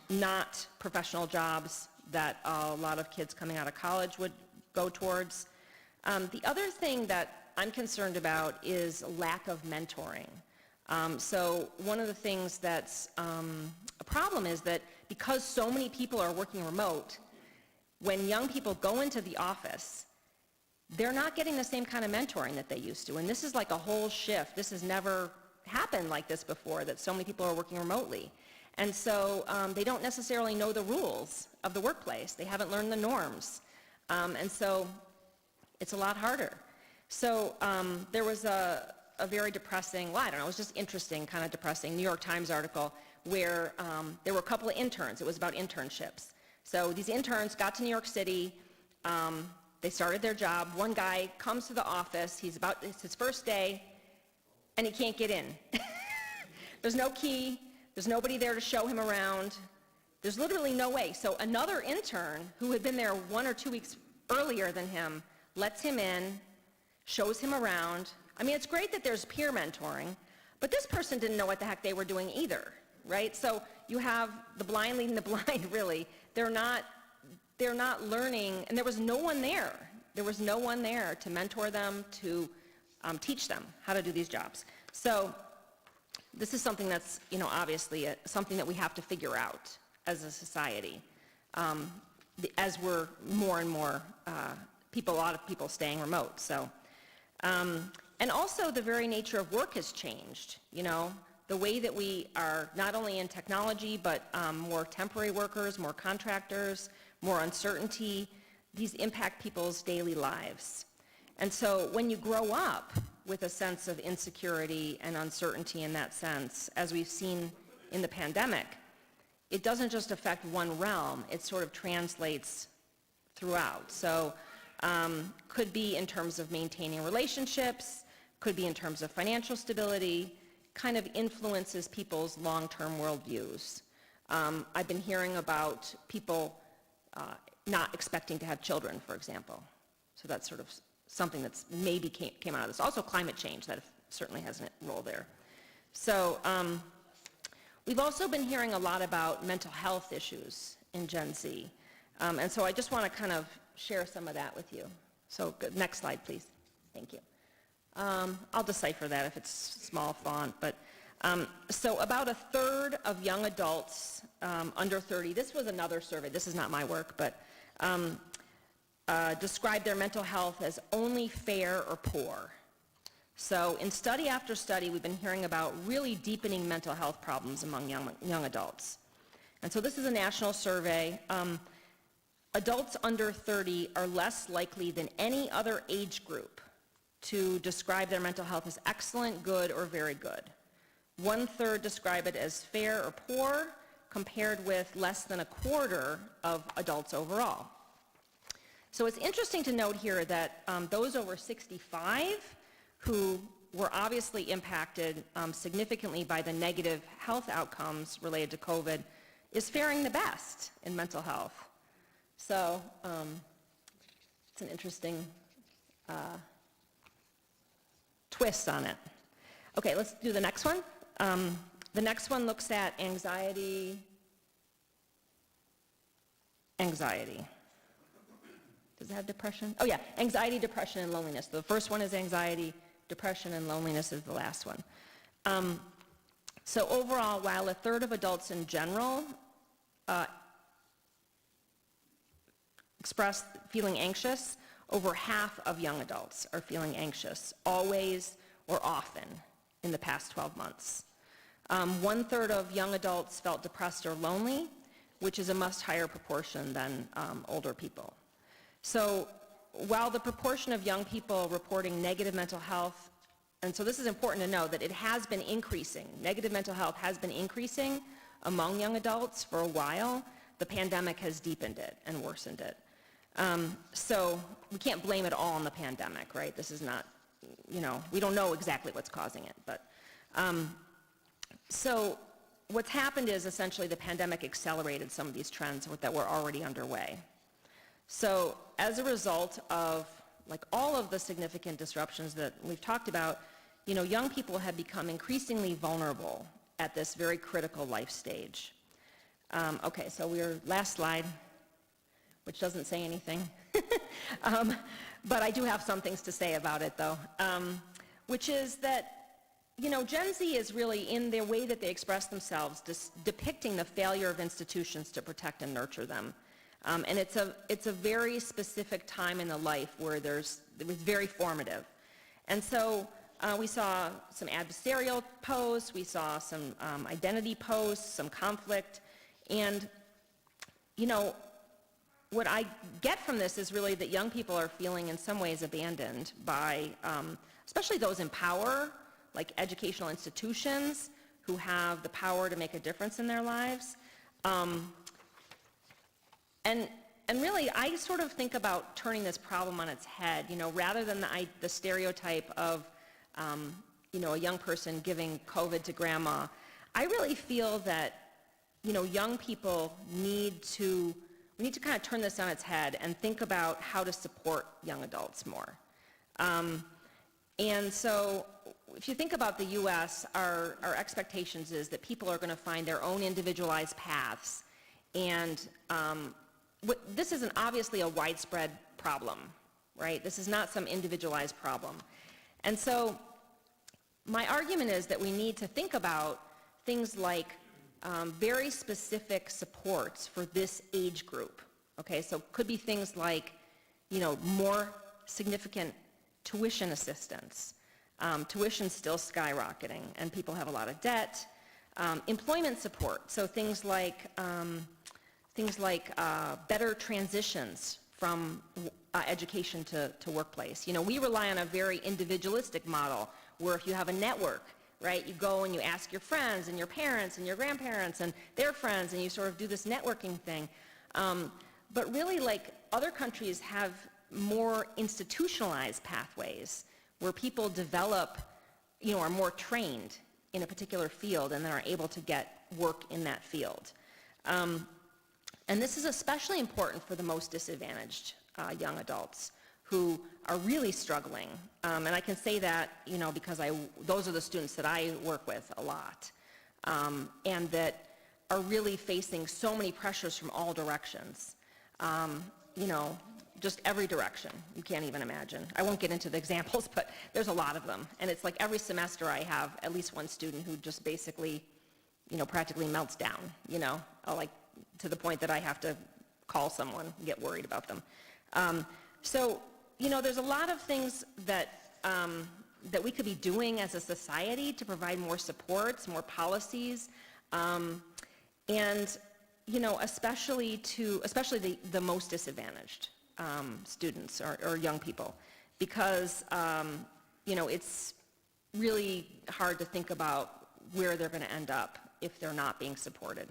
not professional jobs that a lot of kids coming out of college would go towards. The other thing that I'm concerned about is lack of mentoring. So one of the things that's a problem is that because so many people are working remote, when young people go into the office, they're not getting the same kind of mentoring that they used to. And this is like a whole shift. This has never happened like this before, that so many people are working remotely. And so they don't necessarily know the rules of the workplace. They haven't learned the norms. And so it's a lot harder. So there was a very depressing, it was just interesting, kind of depressing New York Times article where there were a couple of interns. It was about internships. So these interns got to New York City. They started their job. One guy comes to the office. It's his first day, and he can't get in. There's no key. There's nobody there to show him around. There's literally no way. So another intern who had been there 1 or 2 weeks earlier than him lets him in, shows him around. I mean, it's great that there's peer mentoring, but this person didn't know what the heck they were doing either, right? So you have the blind leading the blind, really. They're not learning, and there was no one there. There was no one there to mentor them, to teach them how to do these jobs. So this is something that's, obviously something that we have to figure out as a society, as we're more and more a lot of people staying remote. So, and also the very nature of work has changed. The way that we are not only in technology, but more temporary workers, more contractors, more uncertainty. These impact people's daily lives. And so when you grow up with a sense of insecurity and uncertainty in that sense, as we've seen in the pandemic, it doesn't just affect one realm, it sort of translates throughout. So could be in terms of maintaining relationships, could be in terms of financial stability, kind of influences people's long-term worldviews. I've been hearing about people not expecting to have children, for example. So that's sort of something that's maybe came out of this. Also climate change, that certainly has a role there. So we've also been hearing a lot about mental health issues in Gen Z. And so I just want to kind of share some of that with you. So next slide, please. Thank you. I'll decipher that if it's small font, but so about a third of young adults under 30, this was another survey, this is not my work, but describe their mental health as only fair or poor. So in study after study, we've been hearing about really deepening mental health problems among young adults. And so this is a national survey. Adults under 30 are less likely than any other age group to describe their mental health as excellent, good, or very good. 1/3 describe it as fair or poor, compared with less than a quarter of adults overall. So it's interesting to note here that those over 65 who were obviously impacted significantly by the negative health outcomes related to COVID is faring the best in mental health. So it's an interesting twist on it. Okay, let's do the next one. The next one looks at anxiety. Does it have depression? Oh yeah, anxiety, depression, and loneliness. The first one is anxiety, depression, and loneliness is the last one. So overall, while a third of adults in general express feeling anxious, over half of young adults are feeling anxious, always or often, in the past 12 months. 1/3 of young adults felt depressed or lonely, which is a much higher proportion than older people. So while the proportion of young people reporting negative mental health, and so this is important to know that it has been increasing, negative mental health has been increasing among young adults for a while, the pandemic has deepened it and worsened it. So we can't blame it all on the pandemic, right? This is not, we don't know exactly what's causing it, but so what's happened is essentially the pandemic accelerated some of these trends that were already underway. So as a result of all of the significant disruptions that we've talked about, young people have become increasingly vulnerable at this very critical life stage. Okay, so last slide, which doesn't say anything. But I do have some things to say about it though, which is that Gen Z is really, in their way that they express themselves, depicting the failure of institutions to protect and nurture them. And it's a very specific time in the life where it was very formative. And so we saw some adversarial posts, we saw some identity posts, some conflict, and what I get from this is really that young people are feeling in some ways abandoned by, especially those in power, like educational institutions who have the power to make a difference in their lives. And really, I sort of think about turning this problem on its head, rather than the stereotype of, a young person giving COVID to grandma. I really feel that, young people need to we need to kind of turn this on its head and think about how to support young adults more. And so if you think about the U.S., our expectations is that people are going to find their own individualized paths. And this isn't obviously a widespread problem, right? This is not some individualized problem. And so my argument is that we need to think about things like very specific supports for this age group. Okay, so it could be things like, more significant tuition assistance. Tuition's still skyrocketing, and people have a lot of debt. Employment support, so things like better transitions from education to workplace. We rely on a very individualistic model where if you have a network, right, you go and you ask your friends and your parents and your grandparents and their friends, and you sort of do this networking thing. But really, like, other countries have more institutionalized pathways where people develop, are more trained in a particular field and then are able to get work in that field. And this is especially important for the most disadvantaged young adults who are really struggling. And I can say that, because those are the students that I work with a lot, and that are really facing so many pressures from all directions. Just every direction. You can't even imagine. I won't get into the examples, but there's a lot of them. And it's like every semester I have at least one student who just basically, practically melts down, like to the point that I have to call someone and get worried about them. So, there's a lot of things that we could be doing as a society to provide more supports, more policies, and, especially the most disadvantaged. Students or young people, because it's really hard to think about where they're going to end up if they're not being supported.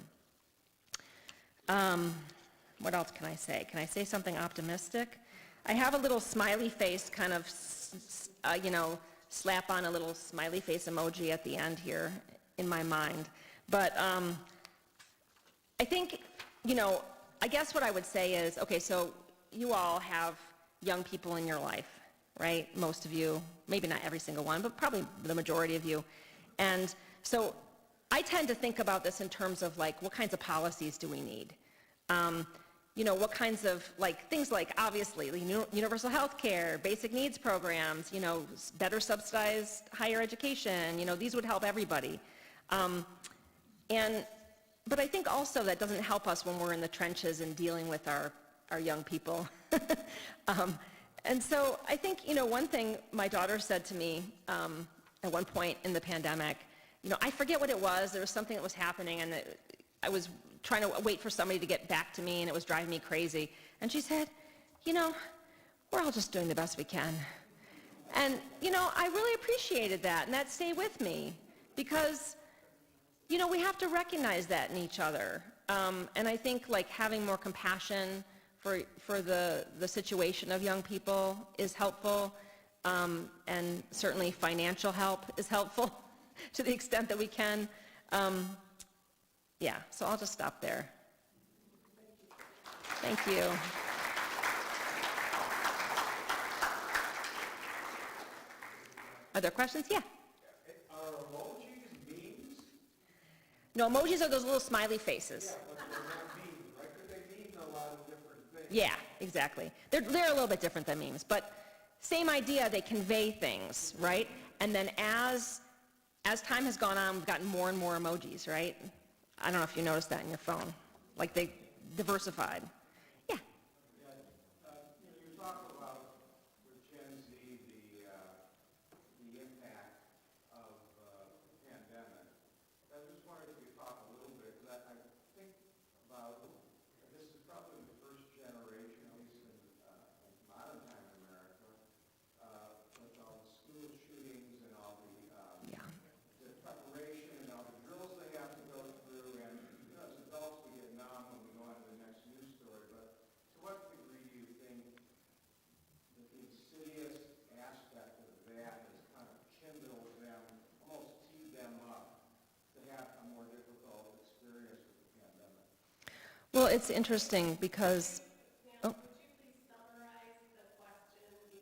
What else can I say? Can I say something optimistic? I have a little smiley face kind of, slap on a little smiley face emoji at the end here in my mind. But I think, I guess what I would say is, okay, so you all have young people in your life, right? Most of you, maybe not every single one, but probably the majority of you. And so I tend to think about this in terms of like, what kinds of policies do we need? What kinds of things like obviously universal health care, basic needs programs, better subsidized higher education, these would help everybody. But I think also that doesn't help us when we're in the trenches and dealing with our young people. And so I think, one thing my daughter said to me at one point in the pandemic, I forget what it was. There was something that was happening, and I was trying to wait for somebody to get back to me, and it was driving me crazy. And she said, we're all just doing the best we can. And, I really appreciated that, and that stayed with me because, we have to recognize that in each other. And I think having more compassion for the situation of young people is helpful, and certainly financial help is helpful to the extent that we can. So I'll just stop there. Thank you. Are there questions? Yeah. Are emojis memes? No, emojis are those little smiley faces. But they're not memes, right? Because they mean a lot of different things. Yeah, exactly. They're a little bit different than memes, but same idea. They convey things, right? And then as time has gone on, we've gotten more and more emojis, right? I don't know if you noticed that in your phone. Like they diversified. Yeah. You talk about with Gen Z the impact of the pandemic. I just wondered if you could talk a little bit, because I think about this is probably the first generation, at least in modern time in America, with all the school shootings and all the preparation and all the drills they have to go through, and as adults we get numb when we go on to the next news story. Well, it's interesting because, oh,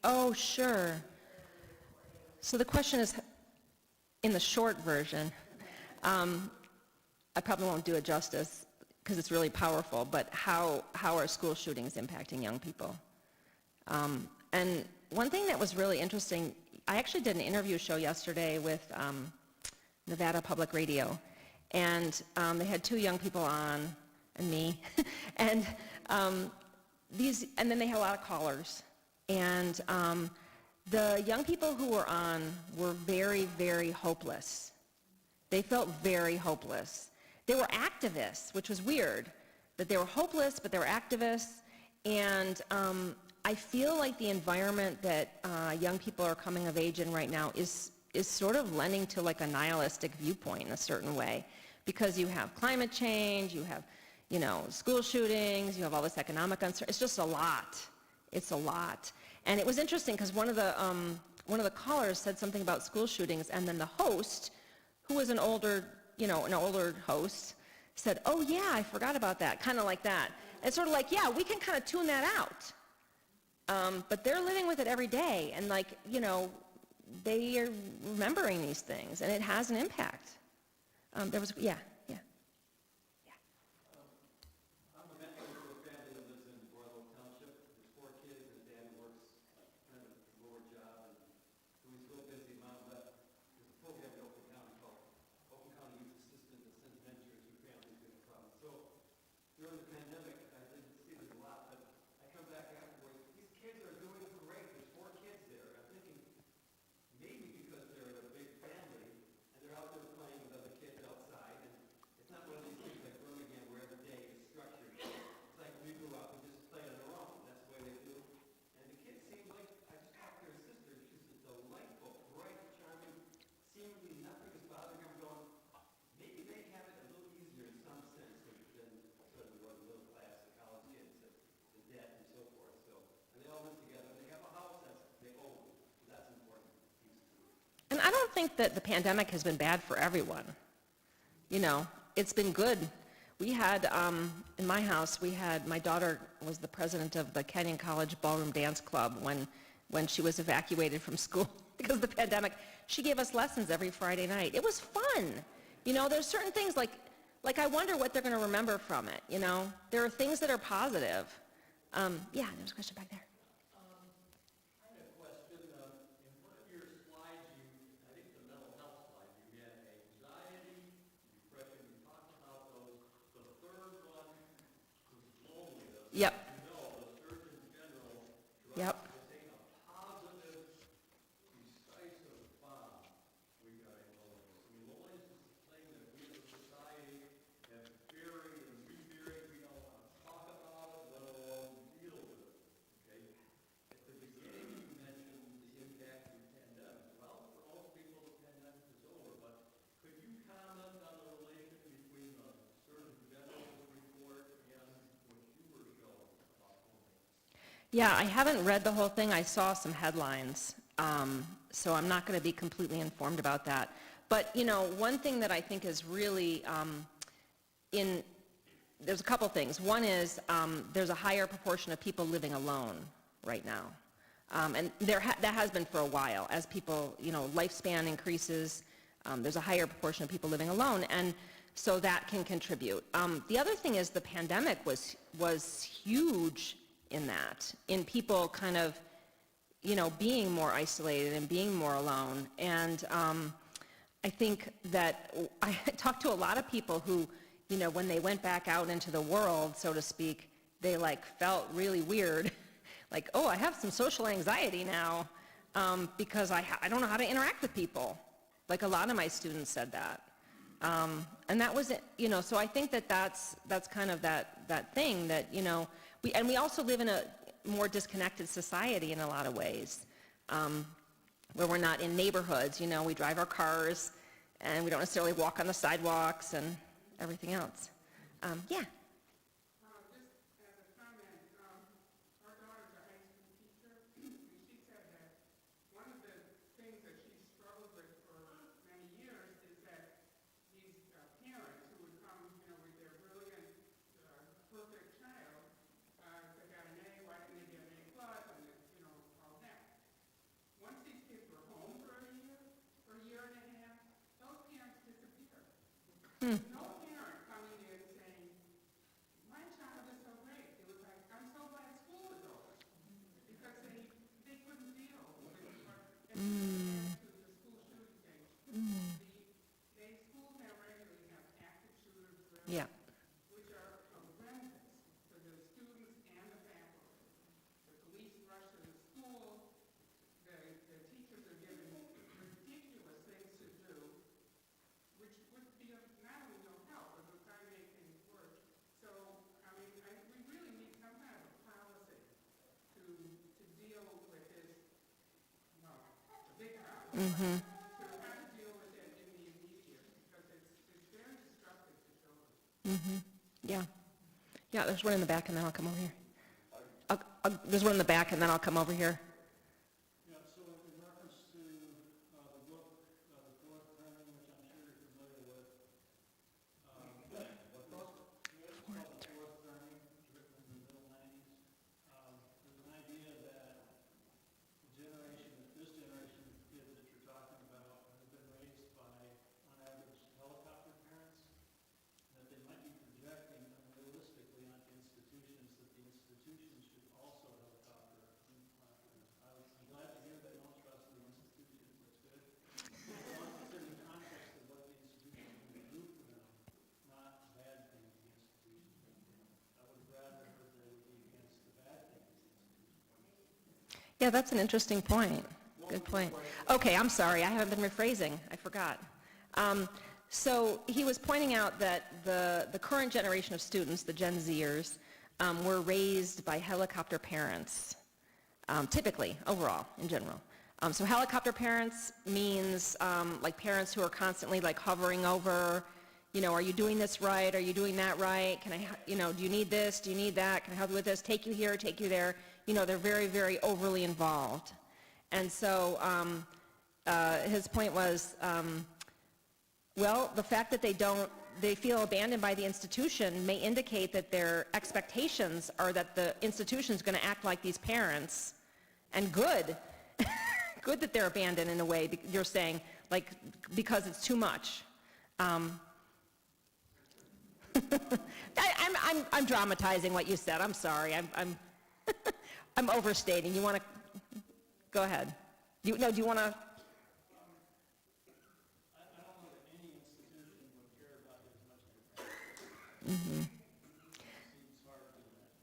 oh, sure. So the question is, in the short version, I probably won't do it justice because it's really powerful, but how are school shootings impacting young people? And one thing that was really interesting, I actually did an interview show yesterday with Nevada Public Radio, and they had two young people on, and me, and and then they had a lot of callers, and the young people who were on were very, very hopeless. They felt very hopeless. They were activists, which was weird, that they were hopeless, but they were activists, and I feel like the environment that young people are coming of age in right now is sort of lending to like a nihilistic viewpoint in a certain way, because you have climate change, you have, you know, school shootings, you have all this economic uncertainty. It's just a lot. It's a lot. And it was interesting because one of the callers said something about school shootings, and then the host, who was an older host, said, "Oh yeah, I forgot about that," kind of like that. It's sort of like, yeah, we can kind of tune that out. But they're living with it every day, and like, you know, they are remembering these things, and it has an impact. I'm a mentor for a family that lives in Royal Oak Township. There's 4 kids, and dad works kind of a lower job, and so he's real busy. Mom left. There's a program in Oakland County called Oakland County Youth Assistant that sends mentors who families going to come. So during the pandemic, I didn't see this a lot, but I come back afterwards. These kids are doing great. There's 4 kids there. I'm thinking maybe because they're a big family and they're out there playing with other kids outside, and it's not one of these things like Birmingham where every day is structured. It's like we grew up and just play on our own. That's the way they do. And the kids seem like, I just talked to her sister. She's a delightful, bright, charming. Seemingly nothing is bothering her. I'm going, maybe they have it a little easier in some sense than sort of the middle class, the college kids, the debt and so forth. So, and they all live together. They have a house they own. So that's an important piece too. And I don't think that the pandemic has been bad for everyone. You know, it's been good. We had, in my house, my daughter was the president of the Kenyon College Ballroom Dance Club when she was evacuated from school because of the pandemic. She gave us lessons every Friday night. It was fun. You know, there's certain things like I wonder what they're going to remember from it, you know. There are things that are positive. Yeah, there's a question back there. I had a question. In one of your slides, I think the mental health slide, you had anxiety, depression, you talked about those. The third one was loneliness. Yep. You know, the Surgeon General Yep. to take a positive, decisive bomb regarding loneliness. I mean, loneliness is the thing that we as a society have buried and reburied. We don't want to talk about it, let alone deal with it. Okay? At the beginning, you mentioned the impact of the pandemic. Well, for most people, the pandemic is over, but could you comment on the relation between the Surgeon General's report and what you were showing about loneliness? Yeah, I haven't read the whole thing. I saw some headlines, so I'm not going to be completely informed about that. But, you know, one thing that I think is really there's a couple things. One is there's a higher proportion of people living alone right now. And that has been for a while. As people, you know, lifespan increases, there's a higher proportion of people living alone, and so that can contribute. The other thing is the pandemic was huge in people kind of, you know, being more isolated and being more alone. And I think that I talked to a lot of people who, you know, when they went back out into the world, so to speak, they like felt really weird. Like, oh, I have some social anxiety now because I don't know how to interact with people. Like a lot of my students said that. And that was, you know, so I think that's kind of that thing that, you know, we also live in a more disconnected society in a lot of ways, where we're not in neighborhoods, you know, we drive our cars and we don't necessarily walk on the sidewalks and everything else. Yeah. Just as a comment, our daughter's a high school teacher, and she said that one of the things that she struggled with for many years is that these parents who would come, you know, with their brilliant, So how to deal with it in the immediate, because it's very destructive to children. Yeah. Yeah, there's one in the back, and then I'll come over here. There's one in the back, and then I'll come over here. Yeah, so in reference to the book, The Fourth Turning, which I'm sure you're familiar with, The Fourth Turning, written in the middle 90s, there's an idea that this generation of kids that you're talking about have been raised by, on average, helicopter parents, that they might be projecting unrealistically onto institutions, that the institutions should also helicopter parents. I'm glad to hear that you don't trust the institutions. That's good. As long as it's in the context of what the institution can do for them, not bad things the institution can do. I would rather that they would be against the bad things the institution can do. Yeah, that's an interesting point. Good point. Okay, I'm sorry. I haven't been rephrasing. I forgot. So he was pointing out that the current generation of students, the Gen Zers, were raised by helicopter parents, typically, overall, in general. So helicopter parents means like parents who are constantly like hovering over, are you doing this right? Are you doing that right? Can I, do you need this? Do you need that? Can I help you with this? Take you here, take you there. They're very, very overly involved. And so his point was, well, the fact that they feel abandoned by the institution may indicate that their expectations are that the institution is going to act like these parents, and good that they're abandoned in a way, you're saying, like, because it's too much. I'm dramatizing what you said. I'm sorry. I'm overstating. You want to go ahead? Do you want to? I don't know that any institution would care about it as much as your parents. Seems hard to imagine.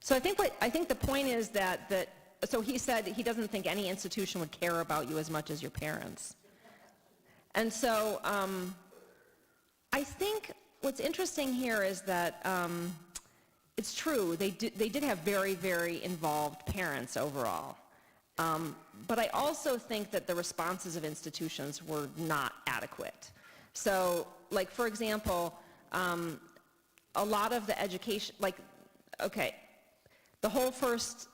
So I think the point is that so he said he doesn't think any institution would care about you as much as your parents. And so I think what's interesting here is that it's true, they did have very, very involved parents overall. But I also think that the responses of institutions were not adequate. So, like, for example, a lot of the education, like, okay, the whole first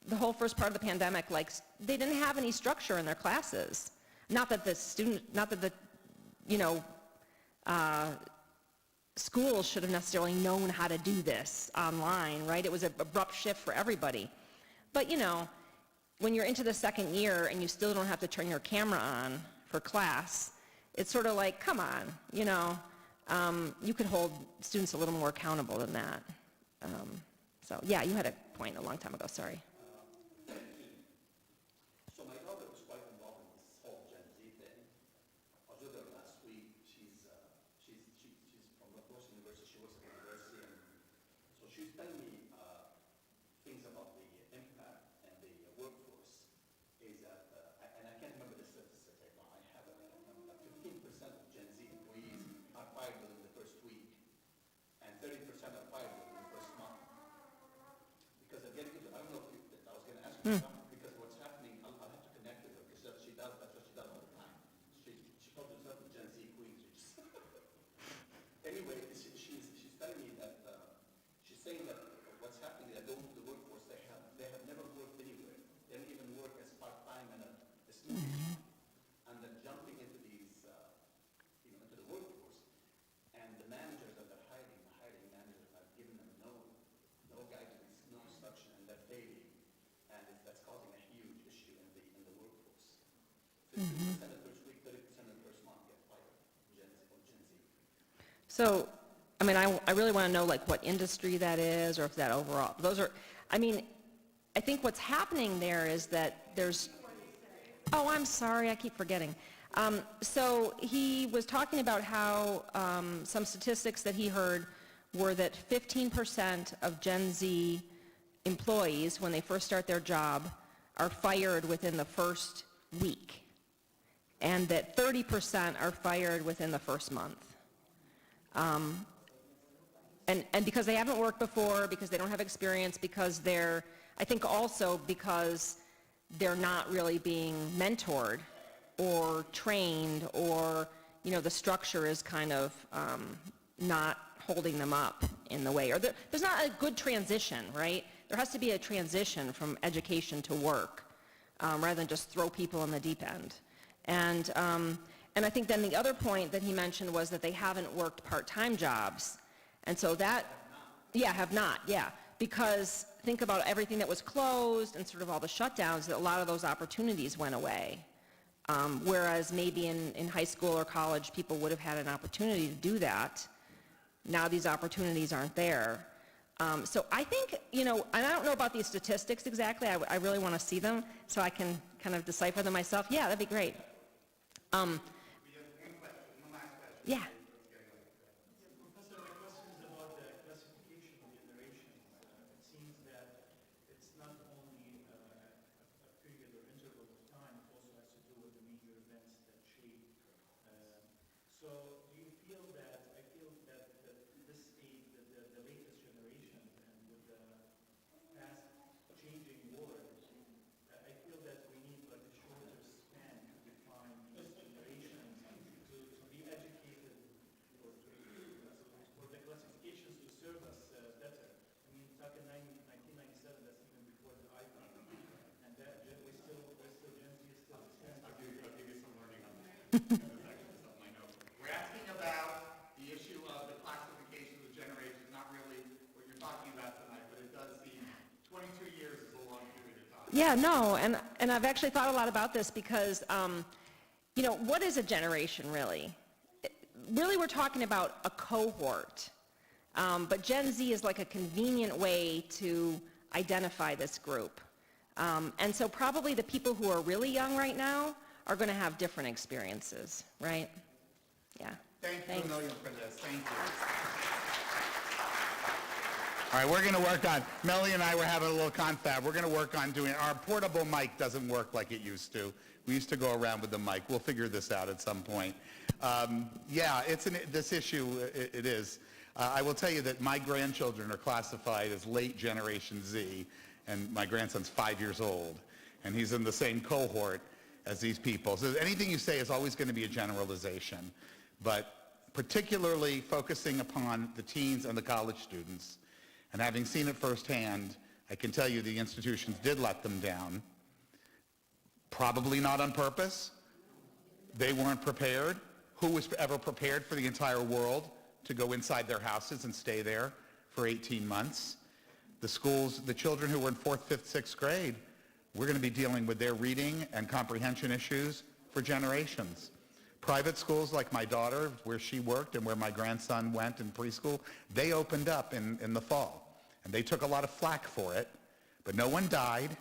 part of the pandemic, like, they didn't have any structure in their classes. Not that the schools should have necessarily known how to do this online, right? It was an abrupt shift for everybody. But, when you're into the second year and you still don't have to turn your camera on for class, it's sort of like, come on, you could hold students a little more accountable than that. So, yeah, you had a point a long time ago, sorry. So my daughter was quite involved in this whole Gen Z thing. I was with her last week. She's from Rutgers University. She works at the university, and so she's telling me things about the impact and the workforce. Is that and I can't remember the statistics right now. I have it. I don't remember. That 15% of Gen Z employees are fired within the first week, and 30% are fired within the first month. Because I'm getting into, I don't know if I was going to ask you something, because what's happening, I'll have to connect with her, because that's what she does all the time. She calls herself the Gen Z queen. Anyway, she's telling me that, she's saying that what's happening, they're going to the workforce, they have never worked anywhere. They don't even work as part-time and a student. And then jumping into these, into the workforce, and the managers that they're hiring, the hiring managers have given them no guidance, no instruction, and they're failing, and that's causing a huge issue in the workforce. 50% the first week, 30% the first month get fired, Gen Z. So, I mean, I really want to know, like, what industry that is, or if that overall, I think what's happening there is that there's, oh, I'm sorry, I keep forgetting. So he was talking about how some statistics that he heard were that 15% of Gen Z employees, when they first start their job, are fired within the first week, and that 30% are fired within the first month. And because they haven't worked before, because they don't have experience, because I think also because they're not really being mentored or trained, or, you know, the structure is kind of not holding them up in the way, or there's not a good transition, right? There has to be a transition from education to work, rather than just throw people in the deep end. And I think then the other point that he mentioned was that they haven't worked part-time jobs. And so that, have not, because think about everything that was closed and sort of all the shutdowns, that a lot of those opportunities went away. Whereas maybe in high school or college, people would have had an opportunity to do that. Now these opportunities aren't there. So I think, you know, and I don't know about these statistics exactly. I really want to see them so I can kind of decipher them myself. Yeah, that'd be great. We have one question, one last question. Yeah. Professor, my question is about the classification of generations. It seems that it's not only a period or interval of time, it also has to do with the major events that shape. So do you feel that, I feel that this age, the latest generation, and with the fast changing world, I feel that we need like a shorter span to define these generations, to be educated, or for the classifications to serve us better. I mean, back in 1997, that's even before the iPhone, and that we're still Gen Z is still. I'll give you some learning on that. That's actually something I know. We're asking about the issue of the classification of the generations, not really what you're talking about tonight, but it does seem 22 years is a long period of time. Yeah, no, and I've actually thought a lot about this because, you know, what is a generation really? Really, we're talking about a cohort, but Gen Z is like a convenient way to identify this group. And so probably the people who are really young right now are going to have different experiences, right? Yeah. Thank Thanks. you a million for this. Thank you. All right, we're going to work on, Melanie and I were having a little confab. We're going to work on doing, our portable mic doesn't work like it used to. We used to go around with the mic. We'll figure this out at some point. This issue, it is. I will tell you that my grandchildren are classified as late Generation Z, and my grandson's 5 years old, and he's in the same cohort as these people. So anything you say is always going to be a generalization, but particularly focusing upon the teens and the college students, and having seen it firsthand, I can tell you the institutions did let them down, probably not on purpose. They weren't prepared. Who was ever prepared for the entire world to go inside their houses and stay there for 18 months? The schools, the children who were in 4th, 5th, 6th grade, we're going to be dealing with their reading and comprehension issues for generations. Private schools like my daughter, where she worked and where my grandson went in preschool, they opened up in the fall. And they took a lot of flack for it, but no one died.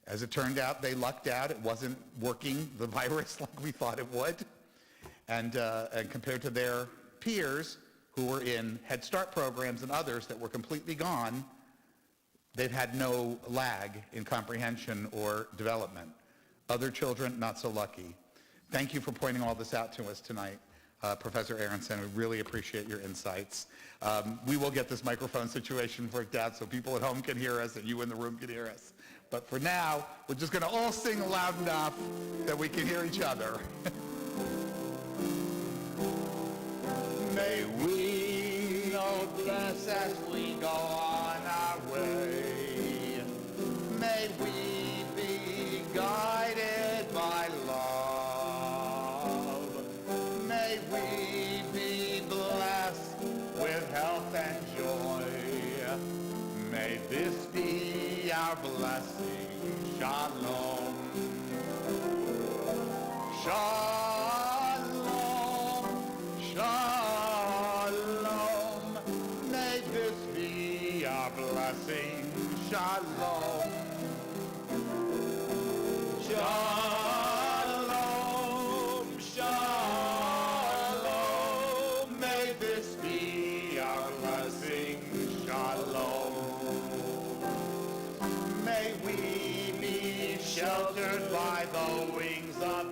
As it turned out, they lucked out. It wasn't working, the virus, like we thought it would. And compared to their peers who were in Head Start programs and others that were completely gone, they've had no lag in comprehension or development. Other children, not so lucky. Thank you for pointing all this out to us tonight, Professor Aronson. We really appreciate your insights. We will get this microphone situation worked out so people at home can hear us and you in the room can hear us. But for now, we're just going to all sing loud enough that we can hear each other. May we know bless as we go on our way. May we be guided by love. May we be blessed with health and joy. May this be our blessing. Shalom. Shalom. Shalom. May this be our blessing. Shalom. Shalom. Shalom. May this be our blessing. Shalom. May we be sheltered by the wings of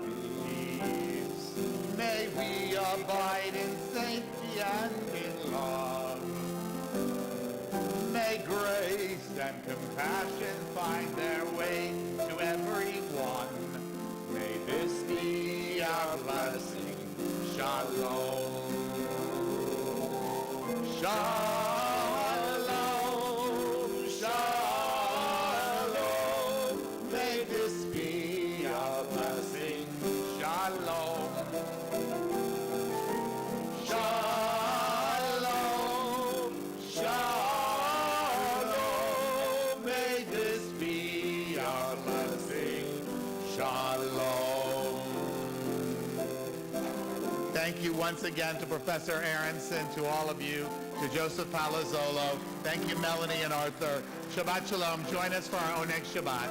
peace. May we abide in safety and in love. May grace and compassion find their way to every one. May this be our blessing. Shalom. Shalom. Shalom. May this be our blessing. Shalom. Shalom. Shalom. May this be our blessing. Shalom. Thank you once again to Professor Aronson, to all of you, to Joseph Palazzolo. Thank you, Melanie and Arthur. Shabbat Shalom. Join us for our own next Shabbat.